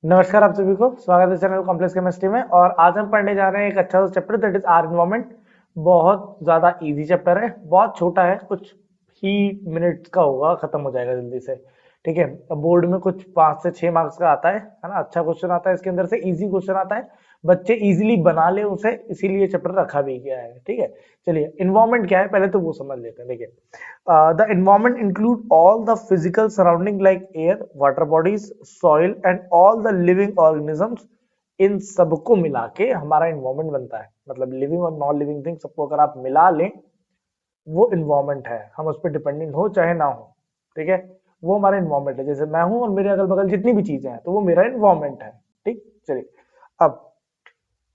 नमस्कार आप सभी को स्वागत है चैनल कॉम्प्लेक्स केमिस्ट्री में। और आज हम पढ़ने जा रहे हैं एक अच्छा सा chapter that is our environment. बहुत ज्यादा इजी चैप्टर है, बहुत छोटा है, कुछ ही मिनट्स का होगा, खत्म हो जाएगा जल्दी से। ठीक है, बोर्ड में कुछ 5 से 6 मार्क्स का आता है ना। अच्छा क्वेश्चन आता है इसके अंदर से, इजी क्वेश्चन आता है, बच्चे इजीली बना ले उसे, इसीलिए चैप्टर रखा भी गया है। ठीक है, चलिए इन्वायरमेंट क्या है पहले तो वो समझ लेते हैं। देखिए, the environment include all the physical surrounding like air, water bodies, soil and all the living organisms। इन सबको मिला के हमारा इन्वायरमेंट बनता है। मतलब लिविंग और नॉन लिविंग थिंग सबको अगर आप मिला लें, वो इन्वायरमेंट है। हम उस पर डिपेंडेंट हो चाहे ना हो, ठीक है, वो हमारा इन्वायरमेंट है। जैसे मैं हूं और मेरे अगल बगल जितनी भी चीजें हैं तो वो मेरा इन्वायरमेंट है। ठीक, चलिए अब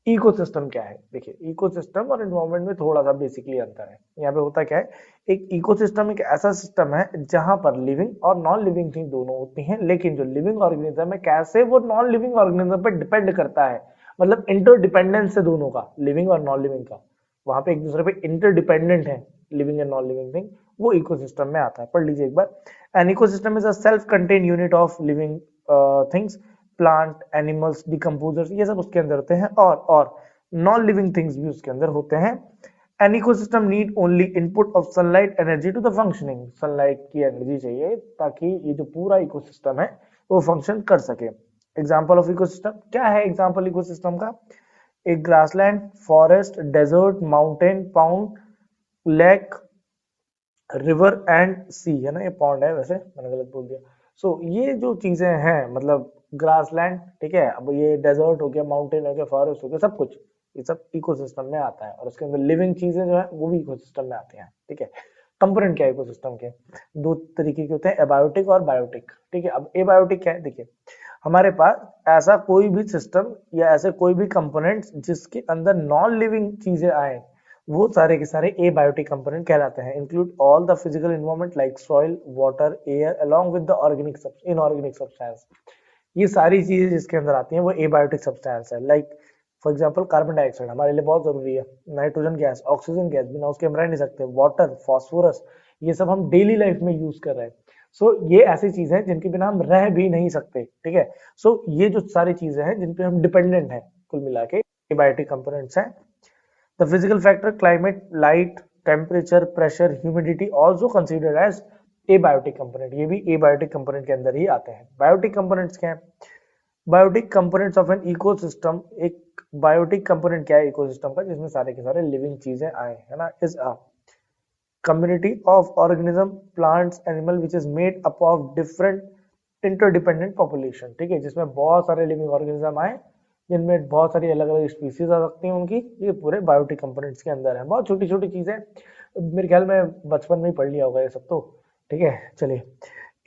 इकोसिस्टम क्या है। देखिए, इकोसिस्टम और एनवायरनमेंट में थोड़ा सा बेसिकली अंतर है। यहाँ पे होता क्या है, एक इकोसिस्टम एक ऐसा सिस्टम है जहां पर लिविंग और नॉन लिविंग थिंग दोनों होती हैं, लेकिन जो लिविंग ऑर्गेनिज्म है कैसे वो नॉन लिविंग ऑर्गेनिज्म पे डिपेंड करता है। मतलब इंटरडिपेंडेंस है दोनों का, लिविंग और नॉन लिविंग का। वहां पे एक दूसरे पे इंटरडिपेंडेंट है living and non living thing, वो इकोसिस्टम में आता है। पढ़ लीजिए एक बार। An ecosystem is a self contained unit of living things, plant, animals, decomposers, ये सब उसके अंदर होते हैं। और नॉन लिविंग थिंग्स भी उसके अंदर होते हैं। An ecosystem need only input of sunlight energy to the functioning. Sunlight की एनर्जी चाहिए ताकि ये जो पूरा इकोसिस्टम है वो फंक्शन कर सके। एग्जाम्पल ऑफ इकोसिस्टम क्या है? एग्जाम्पल इकोसिस्टम का, एक grassland, forest, desert, mountain, pond, lake, river and sea, है ना। ये पॉन्ड है, वैसे मैंने गलत बोल दिया। सो ये जो चीजें हैं, मतलब ग्रासलैंड, ठीक है, अब ये डेजर्ट हो गया, माउंटेन हो गया, फॉरेस्ट हो गया, सब कुछ ये सब इकोसिस्टम में आता है। और उसके अंदर लिविंग चीजें जो है वो भी इकोसिस्टम में आती हैं। ठीक है, कंपोनेंट क्या है इकोसिस्टम के? दो तरीके के होते हैं, एबायोटिक और बायोटिक। ठीक है, अब एबायोटिक क्या है? देखिए, हमारे पास ऐसा कोई भी सिस्टम या ऐसे कोई भी कंपोनेंट्स जिसके अंदर नॉन लिविंग चीजें आए, वो सारे के सारे एबायोटिक कंपोनेंट कहलाते हैं। Include all the physical environment like soil, water, air along with the organic inorganic substance. ये सारी चीजें जिसके अंदर आती हैं वो एबायोटिक सब्सटेंस है। Like for example carbon dioxide हमारे लिए बहुत जरूरी है, नाइट्रोजन गैस, ऑक्सीजन गैस, बिना उसके हम रह नहीं सकते, वाटर, फास्फोरस, ये सब हम डेली लाइफ में यूज कर रहे हैं। सो ये ऐसी चीजें हैं जिनके बिना हम रह भी नहीं सकते। ठीक है, सो ये जो सारी चीजें हैं जिन पे हम डिपेंडेंट हैं, कुल मिला के एबायोटिक कंपोनेंट्स हैं। The physical factor climate, light, temperature, pressure, humidity also considered as abiotic component। ये भी abiotic component के अंदर ही आते हैं। Biotic components क्या है? Biotic components of an ecosystem, एक biotic component क्या है ecosystem का? जिसमें सारे के सारे living चीजें आए, है ना। is a community of organism, plants, animal which is made up of different interdependent population। ठीक है, जिसमें बहुत सारे लिविंग ऑर्गेनिज्म आए, जिनमें बहुत सारी अलग अलग स्पीसीज आ सकती हैं उनकी। ये पूरे बायोटिक कंपोनेंट्स के अंदर है। बहुत छोटी छोटी चीजें, मेरे ख्याल में बचपन में ही पढ़ लिया होगा ये सब तो। ठीक है, चलिए,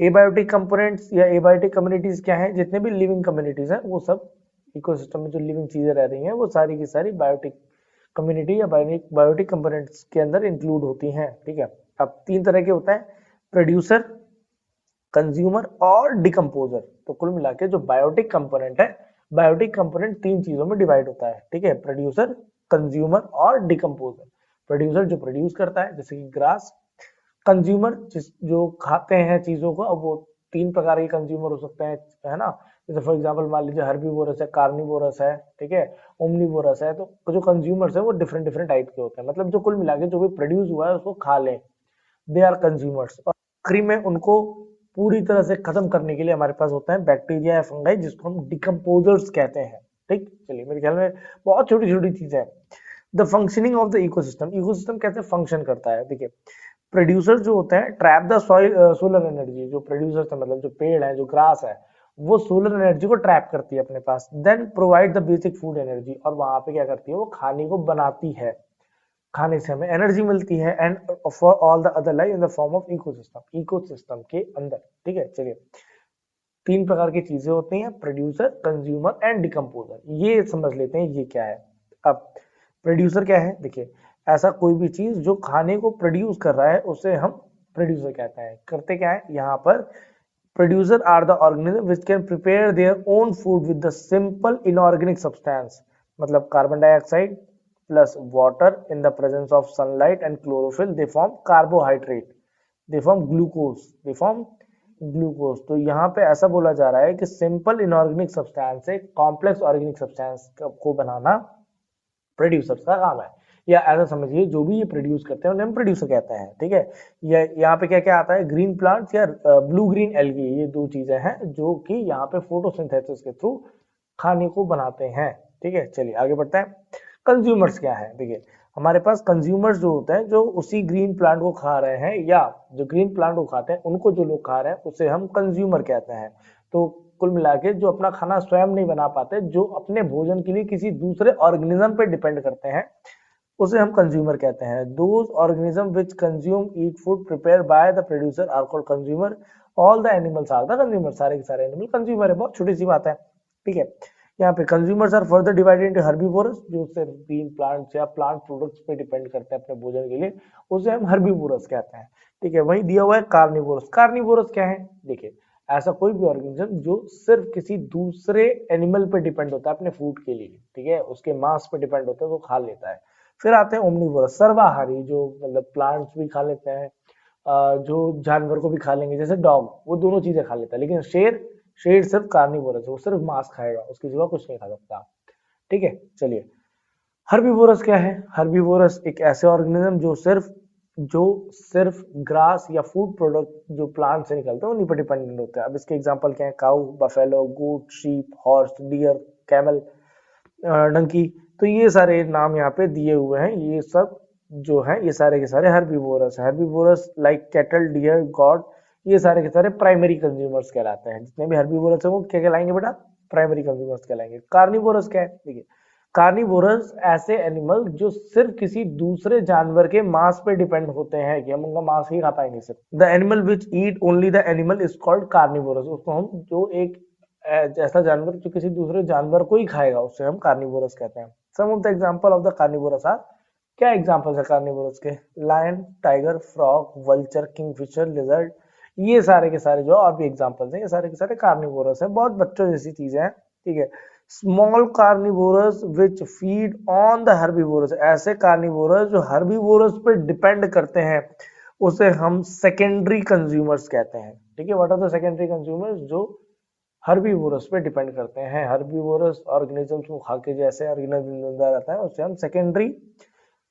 एबायोटिक कंपोनेंट्स या एबायोटिक कम्युनिटीज क्या है? जितने भी लिविंग कम्युनिटीज हैं वो सब, इकोसिस्टम में जो लिविंग चीजें रह रही हैं वो सारी की सारी बायोटिक कम्युनिटी या बायोटिक कंपोनेंट्स के अंदर इंक्लूड होती हैं। ठीक है, अब 3 तरह के होते हैं, प्रोड्यूसर, कंज्यूमर और डिकम्पोजर। तो कुल मिला के जो बायोटिक कंपोनेंट है, बायोटिक कंपोनेंट 3 चीजों में डिवाइड होता है। ठीक है, प्रोड्यूसर, कंज्यूमर और डिकम्पोजर। प्रोड्यूसर जो प्रोड्यूस करता है, जैसे कि ग्रास। कंज्यूमर जो खाते हैं चीजों को, अब वो 3 प्रकार के कंज्यूमर हो सकते हैं, है ना। जैसे फॉर एग्जांपल मान लीजिए हर्बीवोरस है, कार्निवोरस है, ठीक है, ओमनीवोरस है। तो जो कंज्यूमर्स है वो डिफरेंट डिफरेंट टाइप के होते हैं। मतलब जो कुल मिला के जो भी प्रोड्यूस हुआ है उसको खा लें, दे आर कंज्यूमर्स। और आखिरी में उनको पूरी तरह से खत्म करने के लिए हमारे पास होता है बैक्टीरिया या फंगाई, जिसको हम डिकम्पोजर्स कहते हैं। ठीक, चलिए, मेरे ख्याल में बहुत छोटी छोटी चीजें हैं। The functioning of the ecosystem, ecosystem कैसे फंक्शन करता है? देखिए, प्रोड्यूसर जो होते हैं trap the soil solar energy. जो प्रोड्यूसर है, मतलब जो पेड़ है, जो ग्रास है, वो सोलर एनर्जी को ट्रैप करती है अपने पास। Then provide the basic food energy, और वहां पे क्या करती है, वो खाने को बनाती है। खाने से हमें एनर्जी मिलती है। And for all the other life in the form of ecosystem, ecosystem के अंदर। ठीक है, चलिए, 3 प्रकार की चीजें होती हैं, प्रोड्यूसर, कंज्यूमर एंड डिकम्पोजर। ये समझ लेते हैं ये क्या है। अब प्रोड्यूसर क्या है? देखिए, ऐसा कोई भी चीज जो खाने को प्रोड्यूस कर रहा है उसे हम प्रोड्यूसर कहते हैं। करते क्या है यहाँ पर? Producer are the organism which can prepare their own food with the simple inorganic substance. मतलब carbon dioxide plus water in the presence of sunlight and chlorophyll, they form carbohydrate, they form glucose, they form glucose. तो यहाँ पे ऐसा बोला जा रहा है कि सिंपल इनऑर्गेनिक सब्सटेंस से कॉम्प्लेक्स ऑर्गेनिक सब्सटेंस को बनाना प्रोड्यूसर्स का काम है, या ऐसा समझिए जो भी ये प्रोड्यूस करते हैं उन्हें हम प्रोड्यूसर कहते हैं, ठीक है। ये यहाँ पे क्या क्या आता है, ग्रीन प्लांट्स या ब्लू ग्रीन एल्गी, ये दो चीजें हैं जो कि यहाँ पे फोटोसिंथेसिस के थ्रू खाने को बनाते हैं, ठीक है। चलिए आगे बढ़ते हैं। कंज्यूमर्स क्या है, देखिए हमारे पास कंज्यूमर्स जो होते हैं जो उसी ग्रीन प्लांट को खा रहे हैं, या जो ग्रीन प्लांट को खाते हैं उनको जो लोग खा रहे हैं उसे हम कंज्यूमर कहते हैं। तो कुल मिला के जो अपना खाना स्वयं नहीं बना पाते, जो अपने भोजन के लिए किसी दूसरे ऑर्गेनिज्म पे डिपेंड करते हैं, उसे हम कंज्यूमर कहते हैं। Those organism which consume eat food prepare by the producer are called consumer. All the animals are the consumer, सारे के सारे एनिमल कंज्यूमर है। बहुत छोटी सी बात है, ठीक है। यहाँ पे consumers are further divided into herbivores, जो सिर्फ ग्रीन प्लांट्स या प्लांट प्रोडक्ट्स पे डिपेंड करते हैं अपने भोजन के लिए, उसे हम हर्बीवोरस कहते हैं, ठीक है। वही दिया हुआ है कार्निवोरस। कार्निवोरस क्या है, देखिए ऐसा कोई भी ऑर्गेनिज्म जो सिर्फ किसी दूसरे एनिमल पे डिपेंड होता है अपने फूड के लिए, ठीक है, उसके मांस पे डिपेंड होता है, वो खा लेता है। फिर आते हैं ओमनीवोरस, सर्वाहारी, जो मतलब प्लांट्स भी खा लेते हैं, जो जानवर को भी खा लेंगे, जैसे डॉग, वो दोनों चीजें खा लेता है। लेकिन शेर, शेर सिर्फ कार्निवोरस है, वो सिर्फ मांस खाएगा, उसके सिवा कुछ नहीं खा सकता, ठीक है। चलिए हर्बीवोरस क्या है, हर्बीवोरस एक ऐसे ऑर्गेनिज्म जो सिर्फ ग्रास या फूड प्रोडक्ट जो प्लांट से निकलते हैं उन्हीं पर डिपेंडेंट होते हैं। अब इसके एग्जांपल क्या है, cow, buffalo, goat, sheep, horse, deer, camel, donkey. तो ये सारे नाम यहाँ पे दिए हुए हैं, ये सब जो है ये सारे के सारे हर्बीवोरस है। Herbivores like cattle, deer, goat, ये सारे के सारे प्राइमरी कंज्यूमर्स कहलाते हैं। जितने भी हर्बीवोरस है वो क्या कहलाएंगे बेटा, प्राइमरी कंज्यूमर्स कहलाएंगे। कार्निवोरस क्या है, देखिए कार्निवोरस ऐसे एनिमल जो सिर्फ किसी दूसरे जानवर के मांस पे डिपेंड होते हैं, कि हम उनका मांस ही खा पाएंगे सिर्फ। The animal which eat only the animal is called carnivorous. उसको हम जो एक ऐसा जानवर जो किसी दूसरे जानवर को ही खाएगा उसे हम कार्निवोरस कहते हैं। Some of the example of the carnivorous are, क्या एग्जांपल्स है कार्निवोरस के, lion, tiger, frog, vulture, kingfisher, lizard, ये सारे के सारे जो और भी एग्जांपल्स हैं, ये सारे के सारे कार्निवोरस हैं, बहुत बच्चों जैसी चीजें हैं, ठीक है। Small carnivores which feed on the herbivores, ऐसे कार्निवोरस जो हर्बीवोरस पे डिपेंड करते हैं उसे हम सेकेंडरी कंज्यूमर्स कहते हैं, ठीक है। What are the secondary consumers, जो हर्बीवोरस पे डिपेंड करते हैं, हर्बीवोरस ऑर्गेनिजम्स को खा के जैसे ऑर्गेनिज्म जिंदा रहता है उसे हम सेकेंडरी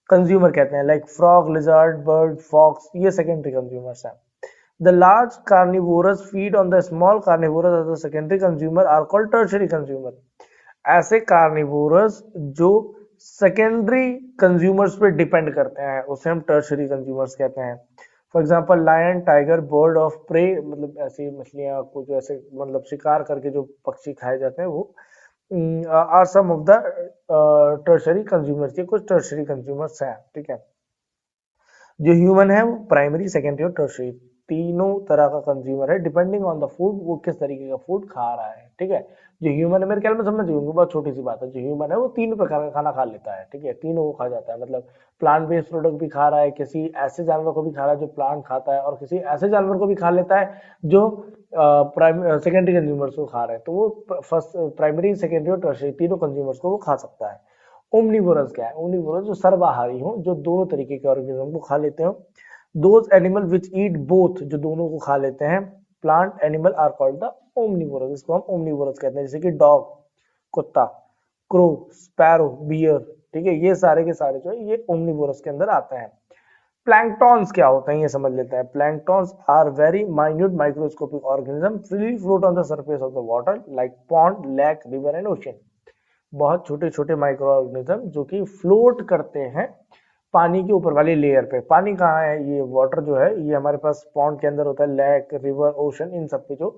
कंज्यूमर कहते हैं। Like frog, lizard, bird, fox, ये सेकेंडरी कंज्यूमर्स हैं। The large carnivores feed on the small carnivores as a secondary consumer are called tertiary consumer. ऐसे कार्निवोरस जो सेकेंडरी कंज्यूमर्स पे डिपेंड करते हैं उसे हम टर्शरी कंज्यूमर्स कहते हैं। For example lion, tiger, bird of prey, मतलब ऐसी मछलियां को जो ऐसे मतलब शिकार करके जो पक्षी खाए जाते हैं वो are some of the tertiary consumers. ये कुछ टर्शरी कंज्यूमर्स हैं, ठीक है। जो ह्यूमन है वो प्राइमरी, सेकेंडरी और टर्शरी तीनों तरह का कंज्यूमर है, डिपेंडिंग ऑन द फूड, वो किस तरीके का फूड खा रहा है, ठीक है। जो ह्यूमन है, मेरे ख्याल में समझ जाएंगे, बहुत छोटी सी बात है, जो ह्यूमन है वो तीन प्रकार का खाना खा लेता है, ठीक है, तीनों को खा जाता है, मतलब प्लांट बेस्ड प्रोडक्ट भी खा रहा है, किसी ऐसे जानवर को भी खा रहा है जो प्लांट खाता है, और किसी ऐसे जानवर को भी खा लेता है जो सेकेंडरी कंज्यूमर्स को खा रहे हैं। तो वो फर्स्ट, प्राइमरी, सेकेंडरी और टर्शरी तीनों कंज्यूमर्स को वो खा सकता है। ओमनीवोरस क्या है, ओमनीवोरस जो सर्वाहारी हो, जो दोनों तरीके के ऑर्गेनिज्म को खा लेते हो। Those animal which eat both, जो दोनों को खा लेते हैं, plant animal are called the omnivores, इसको हम ओमनीवोरस कहते हैं। जैसे कि डॉग, कुत्ता, क्रो, स्पैरो, बियर, ठीक है, ये सारे के सारे जो है ये ओमनीवोरस के अंदर आते हैं। प्लैंकटॉन्स क्या होते हैं ये समझ लेते हैं। Planktons are very minute microscopic organism freely float on the surface of the water like pond, lake, river and ocean. बहुत छोटे छोटे माइक्रो ऑर्गेनिज्म जो कि फ्लोट करते हैं पानी के ऊपर वाली लेयर पे। पानी कहाँ है, ये वाटर जो है ये हमारे पास पॉन्ड के अंदर होता है, लेक, रिवर, ओशन, इन सब पे जो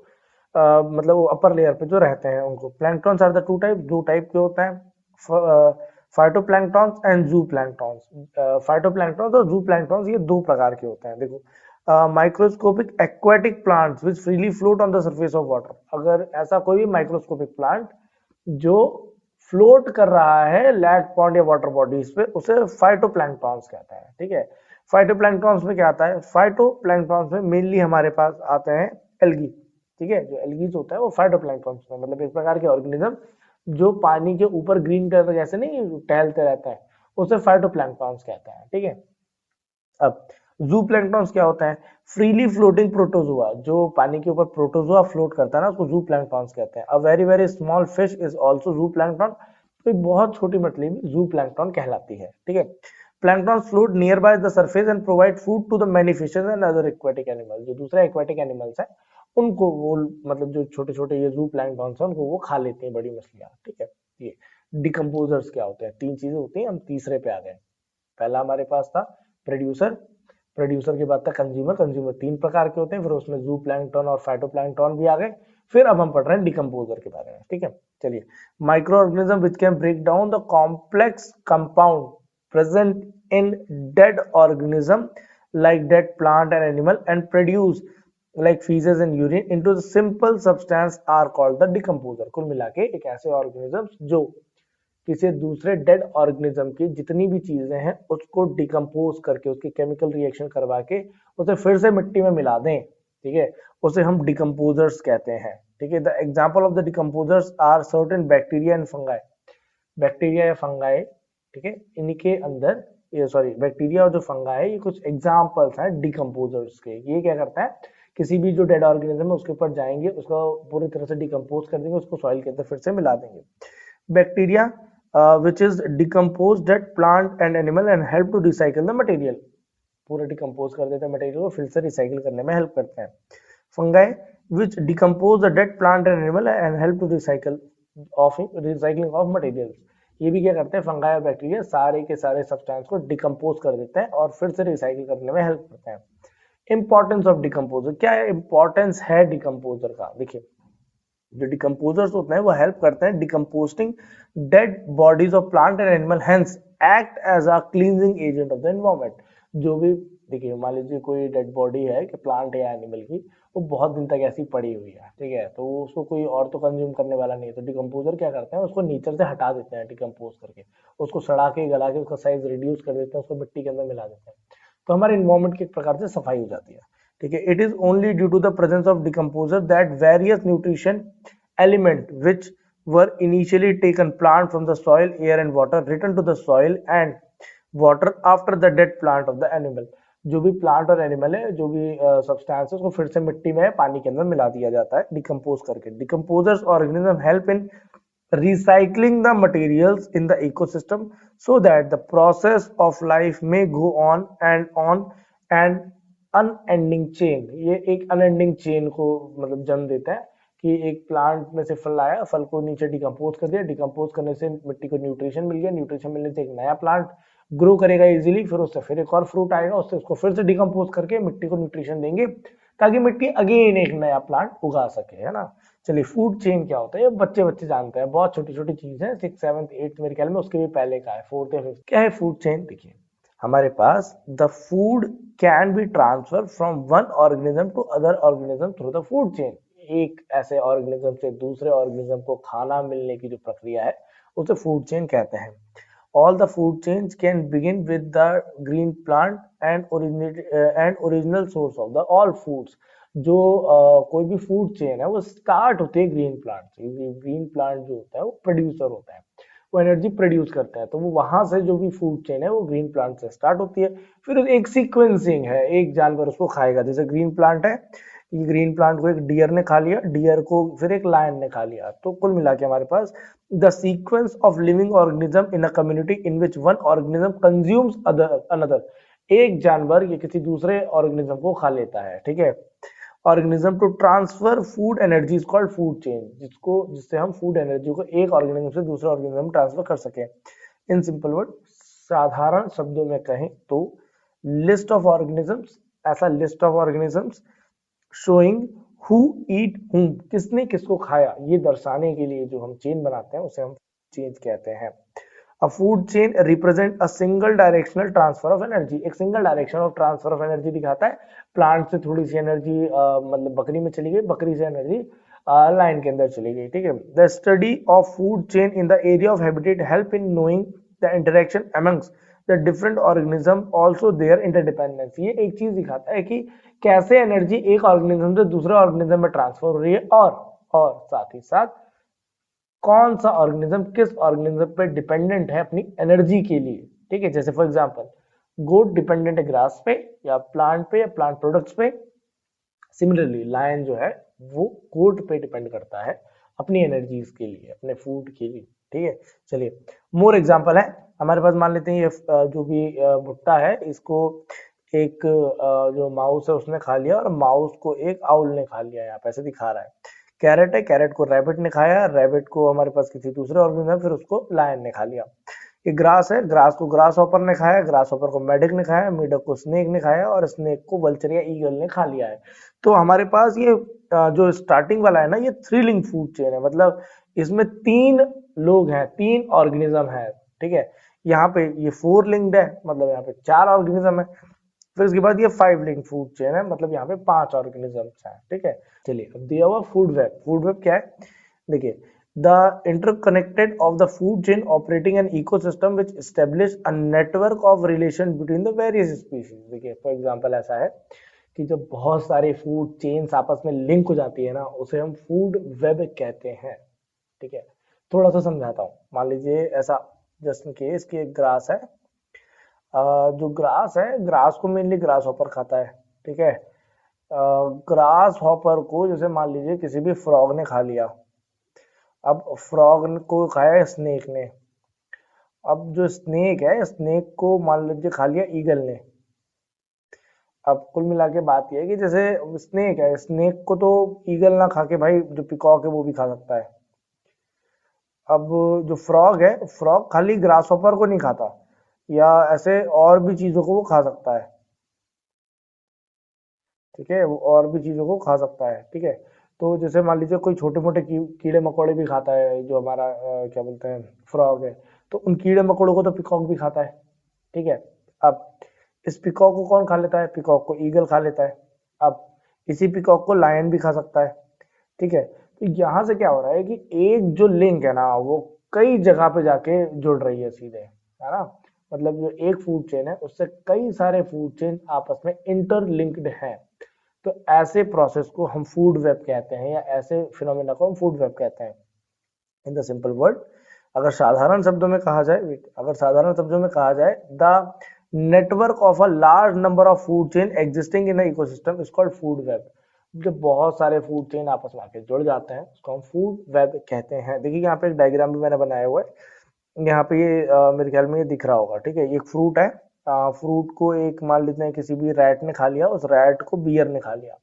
मतलब वो अपर लेयर पे जो रहते हैं उनको। Planktons are the two type, दो टाइप के होते हैं, फाइटोप्लैंक्टॉन्स एंड जूप्लैंक्टॉन्स। फाइटोप्लैंक्टॉन्स और जूप्लैंक्टॉन्स ये दो प्रकार के होते हैं। देखो microscopic aquatic plants which freely float on the surface of water. अगर ऐसा कोई भी माइक्रोस्कोपिक प्लांट जो फ्लोट कर रहा है लैक, पॉन्ड या वाटर बॉडीज पे, उसे फाइटोप्लैंक्टॉन्स कहते हैं, ठीक है। फाइटोप्लैंक्टॉन्स में क्या आता है, फाइटोप्लैंक्टॉन्स में मेनली हमारे पास आते हैं एल्गी, ठीक है। जो एल्गीज होता है वो फाइटोप्लैंक्टॉन्स में, मतलब एक प्रकार के ऑर्गेनिज्म जो पानी के ऊपर ग्रीन कलर जैसे नहीं टहलते रहता है, उसे फाइटोप्लैंक्टॉन्स कहते हैं, ठीक है। अब जू प्लैंक्टॉन्स क्या होता है? फ्रीली फ्लोटिंग प्रोटोजोआ, जो पानी के ऊपर प्रोटोजोआ फ्लोट करता है ना, उसको जू प्लैंक्टॉन्स कहते हैं। A very very small fish is also जू प्लैंक्टॉन, कोई बहुत छोटी मछली भी जू प्लैंक्टॉन कहलाती है, ठीक है। Plankton float near by the surface and provide food to the many fishes and other aquatic animals, जो दूसरे एक्वाटिक एनिमल्स हैं उनको वो, मतलब जो छोटे छोटे ये जू प्लैंक्टॉन्स हैं उनको वो खा लेती हैं, बड़ी मछलियां, ठीक है। ये डिकम्पोजर्स क्या होते हैं? तीन चीजें होती हैं, हम तीसरे पे आ गए। पहला हमारे पास था प्रोड्यूसर, प्रोड्यूसर के बाद था कंज्यूमर, कंज्यूमर तीन प्रकार के होते हैं, फिर उसमें जू प्लैंक्टन और फाइटोप्लैंक्टन भी आ गए, फिर अब हम पढ़ रहे हैं डिकम्पोजर के बारे में, ठीक है। चलिए, microorganism which can break down the complex compound present in dead organism like dead plant and animal and produce like feces and urine into the simple substance are called the decomposer। कुल मिला के एक ऐसे organisms जो किसी दूसरे dead organism की जितनी भी चीजें हैं उसको डिकम्पोज करके, उसकी केमिकल रिएक्शन करवा के उसे फिर से मिट्टी में मिला दें, ठीक है, उसे हम डिकम्पोजर्स कहते हैं, ठीक है। The example of the decomposers are certain bacteria and fungi, bacteria या फंगाई, ठीक है, इनके अंदर ये सॉरी बैक्टीरिया और जो फंगाई है ये कुछ एग्जांपल्स हैं डिकम्पोजर्स के। ये क्या करता है, किसी भी जो डेड ऑर्गेनिज्म है उसके ऊपर जाएंगे, उसको पूरी तरह से डिकम्पोज कर देंगे, उसको सॉइल के अंदर फिर से मिला देंगे। Bacteria which is decomposed dead plant and animal and help to recycle the material, पूरा डिकम्पोज कर देते हैं मटेरियल को, फिर से रिसाइकिल करने में हेल्प करते हैं। Fungi which decompose the dead plant and animal and help to recycling of materials, ये भी क्या करते हैं, फंगाई और बैक्टीरिया सारे के सारे सब्सटेंस को डिकम्पोज कर देते हैं और फिर से रिसाइकिल करने में हेल्प करते हैं। इंपॉर्टेंस ऑफ डिकम्पोजर, क्या इंपॉर्टेंस है डिकम्पोजर का? देखिए, जो डिकम्पोजर्स होते हैं वो हेल्प करते हैं decomposing dead bodies of plant and animal, hence act as a cleansing agent of the environment. जो भी, देखिए मान लीजिए कोई डेड बॉडी है कि प्लांट या एनिमल की, वो बहुत दिन तक ऐसी पड़ी हुई है, ठीक है, तो उसको कोई और तो कंज्यूम करने वाला नहीं है, तो डिकम्पोजर क्या करते हैं, उसको नेचर से हटा देते हैं डिकम्पोज करके, उसको सड़ा के गला के उसका साइज रिड्यूस कर देते हैं, उसको मिट्टी के अंदर मिला देते हैं, तो हमारे इन्वायरमेंट की एक प्रकार से सफाई हो जाती है, ठीक है। It is only due to the presence of decomposer that various nutrition element which were initially taken plant from the soil, air and water return to the soil and water after the dead plant of the animal। जो भी plant और animal है, जो भी substance है, उसको फिर से मिट्टी में पानी के अंदर मिला दिया जाता है डिकम्पोज करके। Decomposers organism help in recycling the materials in the ecosystem so that the process of life may go on and unending chain। ये एक unending chain को मतलब जन्म देता है कि एक प्लांट में से फल आया, फल को नीचे डिकम्पोज कर दिया, डिकम्पोज करने से मिट्टी को न्यूट्रिशन मिल गया, न्यूट्रिशन मिलने से एक नया प्लांट ग्रो करेगा इजीली, फिर उससे फिर एक और फ्रूट आएगा, उससे उसको फिर से डिकम्पोज करके मिट्टी को न्यूट्रिशन देंगे ताकि मिट्टी अगेन एक नया प्लांट उगा सके, है ना। चलिए, फूड चेन क्या होता है, ये बच्चे बच्चे जानते हैं, बहुत छोटी छोटी चीज है, 6th 7th 8th मेरे ख्याल में उसके भी पहले का है, 4th या 5th। क्या है फूड चेन? देखिए, हमारे पास the food can be transfer from one organism to other organism through the food chain. एक ऐसे ऑर्गेनिज्म से दूसरे ऑर्गेनिज्म को खाना मिलने की जो प्रक्रिया है उसे फूड चेन कहते हैं। All the food chains can begin with the green plant and original source of the all foods। जो कोई भी फूड चेन है वो स्टार्ट होती है ग्रीन प्लांट से। ग्रीन प्लांट जो होता है वो प्रोड्यूसर होता है, वो एनर्जी प्रोड्यूस करता है, तो वो वहां से जो भी फूड चेन है वो ग्रीन प्लांट से स्टार्ट होती है। फिर एक सीक्वेंसिंग है, एक जानवर उसको खाएगा, जैसे ग्रीन प्लांट है, ये ग्रीन प्लांट को एक डियर ने खा लिया, डियर को फिर एक लायन ने खा लिया, तो कुल मिला के हमारे पास the sequence of living organism in a community in which one organism consumes another. एक जानवर ये किसी दूसरे ऑर्गेनिज्म को खा लेता है, ठीक है। Organism to transfer food energy is called food chain, जिससे हम फूड एनर्जी को एक ऑर्गेनिज्म से दूसरे ऑर्गेनिज्म में ट्रांसफर कर सके। इन सिंपल वर्ड, साधारण शब्दों में कहें तो लिस्ट ऑफ ऑर्गेनिजम्स, ऐसा list of organisms showing who eat हुम, किसने किसको खाया, ये दर्शाने के लिए जो हम चेन बनाते हैं उसे हम चेन कहते हैं। A food chain represent a single directional transfer of energy, एक single direction of transfer of energy दिखाता है। प्लांट से थोड़ी सी एनर्जी मतलब बकरी में चली गई, बकरी से एनर्जी लाइन के अंदर चली गई, ठीक है। The study of food chain in the area of habitat help in knowing the interaction amongst the different organism also their interdependence. ये एक चीज दिखाता है कि कैसे एनर्जी एक ऑर्गेनिज्म से दूसरे ऑर्गेनिज्म में ट्रांसफर हो रही है, और साथ ही साथ कौन सा ऑर्गेनिज्म किस ऑर्गेनिज्म पे डिपेंडेंट है अपनी एनर्जी के लिए, ठीक है। जैसे फॉर एग्जांपल गोट डिपेंडेंट है ग्रास पे या प्लांट प्रोडक्ट्स पे। सिमिलरली लायन जो है वो गोट पे डिपेंड करता है अपनी एनर्जीज के लिए, अपने फूड के लिए। ठीक है, चलिए मोर एग्जांपल है हमारे पास। मान लेते हैं ये जो भी भुट्टा है, इसको एक जो माउस है उसने खा लिया, और माउस को एक आउल ने खा लिया। यहाँ पे ऐसे दिखा रहा है। कैरेट है, कैरेट को रैबिट ने खाया, रैबिट को हमारे पास किसी दूसरे ऑर्गेनिज्म, फिर उसको लायन ने खा लिया। ये ग्रास है, ग्रास को ग्रास हॉपर ने खाया, ग्रास हॉपर को मेढक ने खाया, मेढक को स्नेक ने खाया, और स्नेक को वल्चर या ईगल ने खा लिया है। तो हमारे पास ये जो स्टार्टिंग वाला है ना, ये 3 लिंक फूड चेन है, मतलब इसमें 3 लोग हैं, 3 ऑर्गेनिज्म है। ठीक है, यहाँ पे ये 4 लिंक्ड है, मतलब यहाँ पे 4 ऑर्गेनिज्म है। फिर उसके बाद ये 5 लिंक फूड चेन है, मतलब यहाँ पे 5 ऑर्गेनिजम्स हैं। ठीक है, चलिए अब दिया हुआ फूड वेब। फूड वेब क्या है, देखिए the interconnected of the food chain operating an ecosystem which establish a network of relation between the various species. देखिए फॉर एग्जांपल ऐसा है कि जब बहुत सारे फूड चेन्स आपस में लिंक हो जाती है ना, उसे हम फूड वेब कहते हैं। ठीक है, थोड़ा सा समझाता हूँ। मान लीजिए ऐसा, जस्ट इन केस कि एक ग्रास है, जो ग्रास है, ग्रास को मेनली ग्रास हॉपर खाता है। ठीक है, ग्रास हॉपर को जैसे मान लीजिए किसी भी फ्रॉग ने खा लिया, अब फ्रॉग को खाया स्नेक ने, अब जो स्नेक है, स्नेक को मान लीजिए खा लिया ईगल ने। अब कुल मिला के बात यह है कि जैसे स्नेक है, स्नेक को तो ईगल ना खा के भाई जो पिकॉक है वो भी खा सकता है। अब जो फ्रॉग है, फ्रॉग खाली ग्रास हॉपर को नहीं खाता, या ऐसे और भी चीजों को वो खा सकता है। ठीक है, वो और भी चीजों को खा सकता है। ठीक है, तो जैसे मान लीजिए कोई छोटे मोटे कीड़े मकोड़े भी खाता है, जो हमारा क्या बोलते हैं फ्रॉग है, तो उन कीड़े मकोड़ों को तो पिकॉक भी खाता है। ठीक है, अब इस पिकॉक को कौन खा लेता है, पिकॉक को ईगल खा लेता है। अब इसी पिकॉक को लायन भी खा सकता है। ठीक है, तो यहाँ से क्या हो रहा है कि एक जो लिंक है ना, वो कई जगह पे जाके जुड़ रही है सीधे, है ना। मतलब जो एक फूड चेन है उससे कई सारे फूड चेन आपस में इंटरलिंक्ड हैं। तो ऐसे प्रोसेस को हम फूड वेब कहते हैं, या ऐसे फिनोमेना को हम फूड वेब कहते हैं। इन द सिंपल वर्ड, अगर साधारण शब्दों में कहा जाए, अगर साधारण शब्दों में कहा जाए, the network of a large number of food chain existing in ecosystem is called food web. जब बहुत सारे फूड चेन आपस में आके जुड़ जाते हैं उसको हम फूड वेब कहते हैं। देखिए यहाँ पे एक डायग्राम भी मैंने बनाया हुआ है, यहाँ पे ये मेरे ख्याल में ये दिख रहा होगा। ठीक है, एक फ्रूट है, फ्रूट को एक मान लेते हैं किसी भी रैट ने खा लिया, उस रैट को बियर ने खा लिया,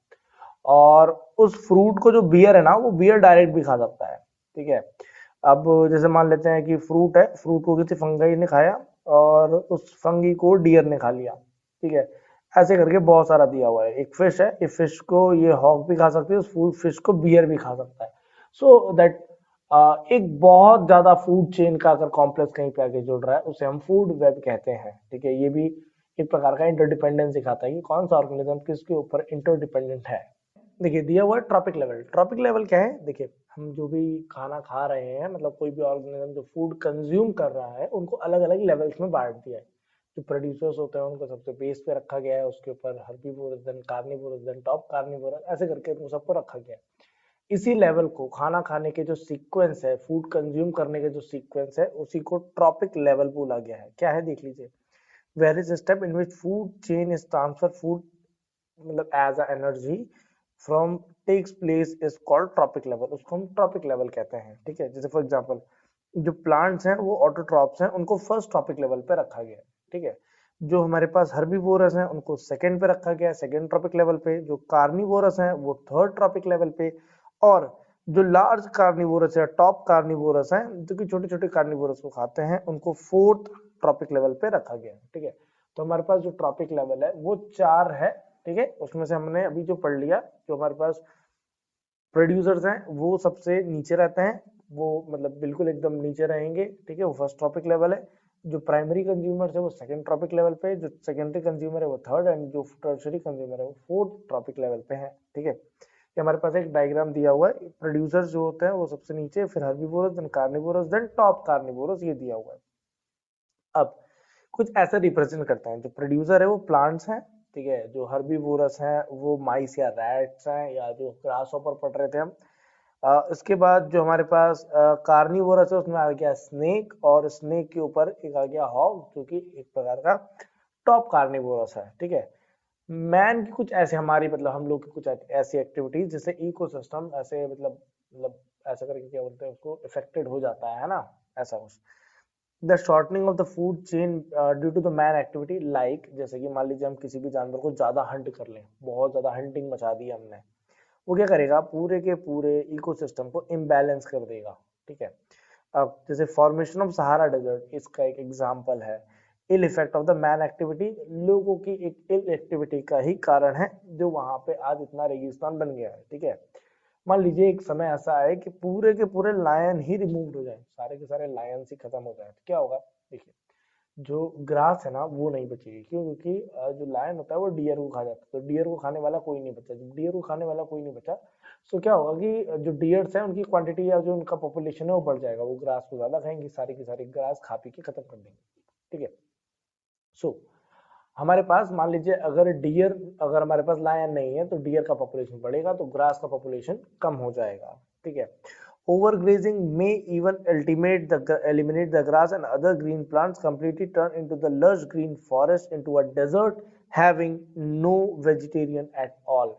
और उस फ्रूट को जो बियर है ना, वो बियर डायरेक्ट भी खा सकता है। ठीक है, अब जैसे मान लेते हैं कि फ्रूट है, फ्रूट को किसी फंगाई ने खाया, और उस फंगी को डियर ने खा लिया। ठीक है, ऐसे करके बहुत सारा दिया हुआ है। एक फिश है, इस फिश को ये हॉग भी खा सकती है, उस फिश को बियर भी खा सकता है। सो दैट एक बहुत ज्यादा फूड चेन का अगर कॉम्प्लेक्स कहीं पे आके जुड़ रहा है उसे हम फूड वेब कहते हैं। ठीक है, ये भी एक प्रकार का इंटरडिपेंडेंस दिखाता है कि कौन सा ऑर्गेनिज्म किसके ऊपर इंटरडिपेंडेंट है। देखिए दिया हुआ है ट्रॉपिक लेवल। ट्रॉपिक लेवल क्या है, देखिए हम जो भी खाना खा रहे हैं, मतलब कोई भी ऑर्गेनिज्म जो फूड कंज्यूम कर रहा है, उनको अलग अलग लेवल्स में बांट दिया है। जो प्रोड्यूसर्स होते हैं उनको सबसे बेस पे रखा गया है, उसके ऊपर herbivores, then carnivores, then top carnivores, ऐसे करके उनको सबको रखा गया है। इसी लेवल को, खाना खाने के जो सीक्वेंस है, फूड कंज्यूम करने के जो सीक्वेंस है, उसी को ट्रॉपिक लेवल बोला गया है। क्या है देख लीजिए, various step in which food chain is transfer food, मतलब as a energy from takes place is called trophic level, उसको हम ट्रॉपिक लेवल कहते हैं। ठीक है, जैसे फॉर एग्जांपल जो प्लांट्स हैं वो ऑटोट्रॉप्स हैं, उनको फर्स्ट ट्रॉपिक लेवल पे रखा गया है। ठीक है, जो हमारे पास हर्बीवोरस हैं उनको सेकंड पे रखा गया है, सेकंड ट्रॉपिक लेवल पे। जो कार्निवोरस हैं वो थर्ड ट्रॉपिक लेवल पे, और जो लार्ज कार्निवोरस है, टॉप कार्निवोरस हैं, जो कि छोटे छोटे कार्निवोरस को खाते हैं, उनको फोर्थ ट्रॉपिक लेवल पे रखा गया है। ठीक है, तो हमारे पास जो ट्रॉपिक लेवल है वो 4 है। ठीक है, उसमें से हमने अभी जो पढ़ लिया, जो हमारे पास प्रोड्यूसर्स हैं वो सबसे नीचे रहते हैं, वो मतलब बिल्कुल एकदम नीचे रहेंगे। ठीक है, वो फर्स्ट ट्रॉपिक लेवल है। जो प्राइमरी कंज्यूमर्स है वो सेकंड ट्रॉपिक लेवल पे, जो सेकेंडरी कंज्यूमर है वो थर्ड, एंड जो टर्शरी कंज्यूमर है वो फोर्थ ट्रॉपिक लेवल पे है। ठीक है, ये हमारे पास एक डायग्राम दिया हुआ है। प्रोड्यूसर्स जो होते हैं वो सबसे नीचे, फिर herbivores, then carnivores, then top carnivores, ये दिया हुआ है। अब कुछ ऐसा रिप्रेजेंट करते हैं, जो प्रोड्यूसर है वो प्लांट्स हैं। ठीक है, जो हर्बीवोरस हैं वो माइस या रैट्स हैं, या जो ग्रास ऊपर पढ़ रहे थे हम। इसके बाद जो हमारे पास कार्निवोरस है उसमें आ गया स्नेक, और स्नेक के ऊपर एक आ गया हॉग, जो कि एक प्रकार का टॉप कार्निवोरस है, ठीक है। मैन की कुछ ऐसे हमारी मतलब हम लोग की कुछ ऐसी एक्टिविटीज जैसे इकोसिस्टम ऐसे मतलब ऐसा करके क्या बोलते हैं उसको इफेक्टेड हो जाता है ना, ऐसा कुछ। The shortening of the food chain due to the man activity, like जैसे कि मान लीजिए हम किसी भी जानवर को ज्यादा हंट कर लें, बहुत ज्यादा हंटिंग मचा दी हमने, वो क्या करेगा पूरे के पूरे इकोसिस्टम को इम्बैलेंस कर देगा, ठीक है। अब जैसे फॉर्मेशन ऑफ सहारा डेजर्ट इसका एक एग्जांपल है। Ill effect of the man activity, लोगों की एक इल एक्टिविटी का ही कारण है जो वहां पे आज इतना रेगिस्तान बन गया है, ठीक है। मान लीजिए एक समय ऐसा आए कि पूरे के पूरे लायन ही रिमूव हो जाए, सारे के सारे लायन ही खत्म हो जाए, तो क्या होगा? देखिए जो ग्रास है ना वो नहीं बचेगी, क्यों? क्योंकि जो लायन होता है वो डियर को खा जाता है, तो डियर को खाने वाला कोई नहीं बचा। जब डियर को खाने वाला कोई नहीं बचा तो क्या होगा कि जो डियर्स है उनकी क्वांटिटी या जो उनका पॉपुलेशन है वो बढ़ जाएगा, वो ग्रास को ज्यादा खाएंगे, सारी की सारी ग्रास खा पी के खत्म कर देंगे, ठीक है। सो हमारे पास मान लीजिए अगर हमारे पास लायन नहीं है तो डियर का पॉपुलेशन बढ़ेगा, तो ग्रास का पॉपुलेशन कम हो जाएगा, ठीक है। Overgrazing may even eliminate the grass and other green plants, completely turn into the lush green forest into a desert having no vegetarian at all.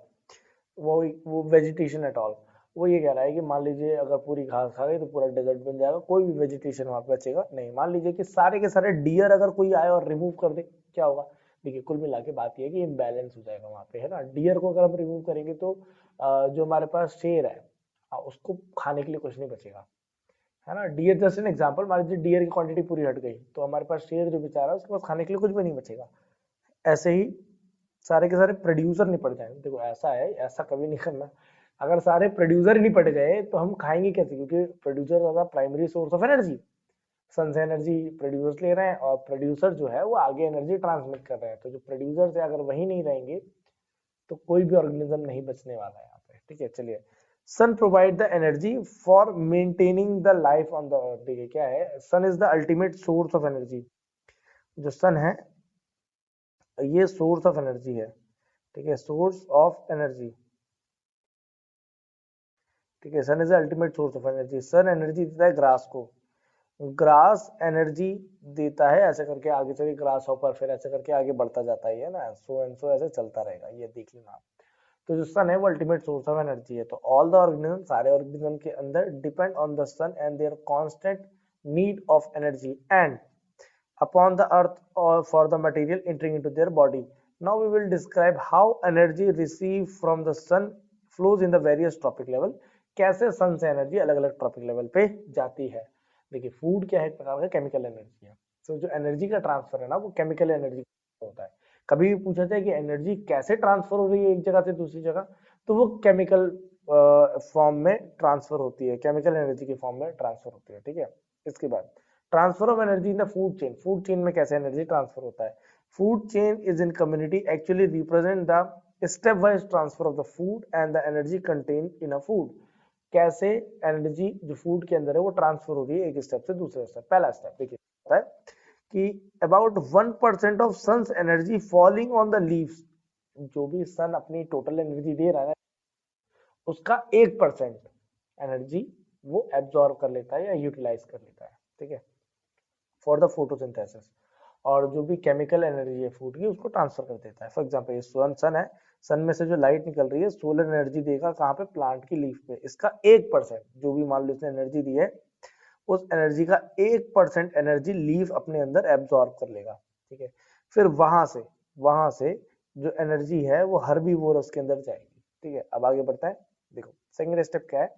वो वेजिटेशन एट ऑल। वो ये कह रहा है कि मान लीजिए अगर पूरी घास खा गई तो पूरा डेजर्ट बन जाएगा, कोई भी वेजिटेशन वहां पे बचेगा नहीं। मान लीजिए कि सारे के सारे डियर अगर कोई आए और रिमूव कर दे, क्या होगा? देखिए कुल मिला के बात यह है कि इम्बैलेंस हो जाएगा वहां पे, है ना। डियर को अगर हम रिमूव करेंगे तो जो हमारे पास शेर है उसको खाने के लिए कुछ नहीं बचेगा, है ना। डियर जैसे एन एग्जाम्पल, मान लीजिए डियर की क्वांटिटी पूरी हट गई तो हमारे पास शेर जो बेचारा है उसके पास खाने के लिए कुछ भी नहीं बचेगा। ऐसे ही सारे के सारे प्रोड्यूसर निपट जाए, देखो ऐसा है, ऐसा कभी नहीं करना। अगर सारे प्रोड्यूसर ही निपट गए तो हम खाएंगे कैसे? क्योंकि प्रोड्यूसर वाला प्राइमरी सोर्स ऑफ एनर्जी, सन से एनर्जी प्रोड्यूसर्स ले रहे हैं और प्रोड्यूसर जो है वो आगे एनर्जी ट्रांसमिट कर रहे हैं, तो जो प्रोड्यूसर है अगर वही नहीं रहेंगे तो कोई भी ऑर्गेनिज्म नहीं बचने वाला है यहाँ पे, ठीक है। चलिए, sun provide the energy for maintaining the life on the earth. देखिए क्या है, sun is the ultimate source of energy. जो सन है ये सोर्स ऑफ एनर्जी है, ठीक है, सोर्स ऑफ एनर्जी, ठीक है। Sun is the ultimate source of energy. Sun energy देता है ग्रास को, ग्रास एनर्जी देता है, ऐसे करके आगे चलिए ग्रास हॉपर, फिर ऐसे करके आगे बढ़ता जाता है ना, सो एंड सो ऐसे चलता रहेगा, ये देख लेना आप। तो जो सन है वो अल्टीमेट सोर्स ऑफ एनर्जी है। तो ऑल द ऑर्गेनिज्म, सारे ऑर्गेनिज्म के अंदर depend on the sun and their constant need of energy and upon the earth or for the material entering into their body. Now we will describe how energy received from the sun flows in the various tropic level. कैसे सन से energy अलग अलग trophic level पे जाती है। देखिए food क्या है, एक प्रकार का केमिकल एनर्जी है। तो जो एनर्जी का ट्रांसफर है ना वो केमिकल एनर्जी होता है। कभी भी पूछा जाए कि एनर्जी कैसे ट्रांसफर हो रही है एक जगह से दूसरी जगह, तो वो केमिकल फॉर्म में ट्रांसफर होती है, केमिकल एनर्जी के फॉर्म में ट्रांसफर होती है, ठीक है। इसके बाद transfer of energy in the food chain. Food chain में कैसे एनर्जी ट्रांसफर होता है? Food chain is in community actually represent the step wise transfer of the food and the energy contain in a food. कैसे energy जो food के अंदर है वो ट्रांसफर हो रही है एक स्टेप से दूसरे स्टेप। पहला स्टेप देखिए होता है कि about 1% of sun's energy falling on the leaves. जो भी सन अपनी टोटल एनर्जी दे रहा है उसका 1% एनर्जी वो एब्जॉर्ब कर लेता है या यूटिलाइज कर लेता है, ठीक है, फॉर द फोटोसिंथेसिस। और जो भी केमिकल एनर्जी है फूड की उसको ट्रांसफर कर देता है। फॉर एग्जांपल ये सन है, सन में से जो लाइट निकल रही है सोलर एनर्जी देगा कहाँ पे? प्लांट की लीफ पे। इसका 1% जो भी मान लो इसने एनर्जी दी है उस एनर्जी का 1% एनर्जी लीफ अपने अंदर एब्जॉर्ब कर लेगा, ठीक है। फिर वहां से जो एनर्जी है वो हर्बीवोरस के अंदर जाएगी, ठीक है। अब आगे बढ़ता है, देखो सेकंड स्टेप क्या है।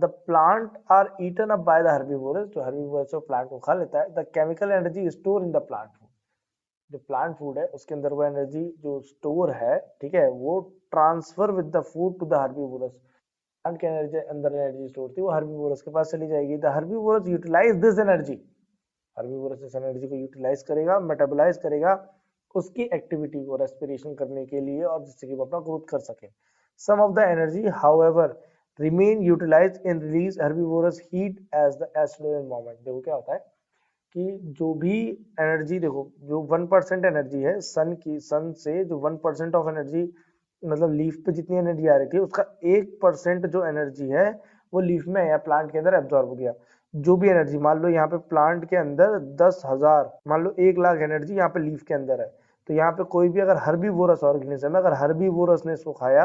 The plant are eaten up by the herbivores, जो herbivores जो प्लांट को खा लेता है। The chemical energy stored in the plant food, जो प्लांट फूड है उसके अंदर वो एनर्जी जो स्टोर है, ठीक है, वो transfer with the food to the herbivores. Plant के एनर्जी अंदर एनर्जी स्टोर थी वो हर्बीवोरस के पास चली जाएगी। The herbivores utilise this energy, herbivores इस एनर्जी को यूटिलाइज करेगा, मेटाबोलाइज करेगा उसकी एक्टिविटी को रेस्पिरेशन करने के लिए और जिससे कि वो अपना ग्रोथ कर सके। Some of the energy however remain utilized in release herbivorous heat as the acidic environment। देखो क्या होता है कि जो भी एनर्जी, देखो जो 1% एनर्जी है सन से जो 1% ऑफ एनर्जी मतलब लीफ पे जितनी एनर्जी आ रही थी उसका 1% जो एनर्जी है वो लीफ में या प्लांट के अंदर एब्जॉर्ब हो गया। जो भी एनर्जी, मान लो यहाँ पे प्लांट के अंदर 10,000, मान लो 1 लाख एनर्जी यहाँ पे लीफ के अंदर है, तो यहाँ पे कोई भी अगर हर्बीवोरस ऑर्गेनिज्म है, अगर हर्बीवोरस ने इसको खाया,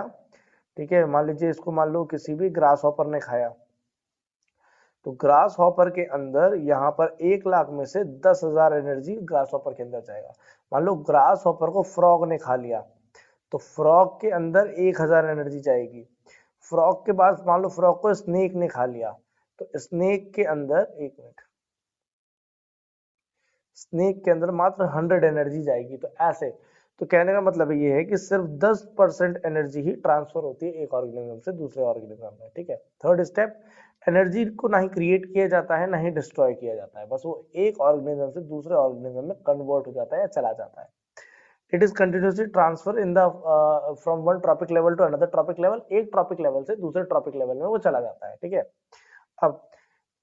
ठीक है, मान लीजिए इसको मान लो किसी भी ग्रास हॉपर ने खाया, तो ग्रास हॉपर के अंदर यहाँ पर 1 लाख में से 10,000 एनर्जी ग्रास हॉपर के अंदर जाएगा। मान लो ग्रास हॉपर को फ्रॉग ने खा लिया, तो फ्रॉग के अंदर 1,000 एनर्जी जाएगी। फ्रॉग के बाद मान लो फ्रॉग को स्नेक ने खा लिया, तो स्नेक के अंदर, एक मिनट, स्नेक के अंदर मात्र 100 एनर्जी जाएगी। तो ऐसे, तो कहने का मतलब ये है कि सिर्फ 10% एनर्जी ही ट्रांसफर होती है एक ऑर्गेनिज्म से दूसरे ऑर्गेनिज्म में, ठीक है। थर्ड स्टेप, एनर्जी को ना ही क्रिएट किया जाता है ना ही डिस्ट्रॉय किया जाता है, बस वो एक ऑर्गेनिज्म से दूसरे ऑर्गेनिज्म में कन्वर्ट हो जाता है या चला जाता है। It is continuously transfer in the from one trophic level to another trophic level, एक ट्रॉपिक लेवल से दूसरे ट्रॉपिक लेवल में वो चला जाता है, ठीक है। अब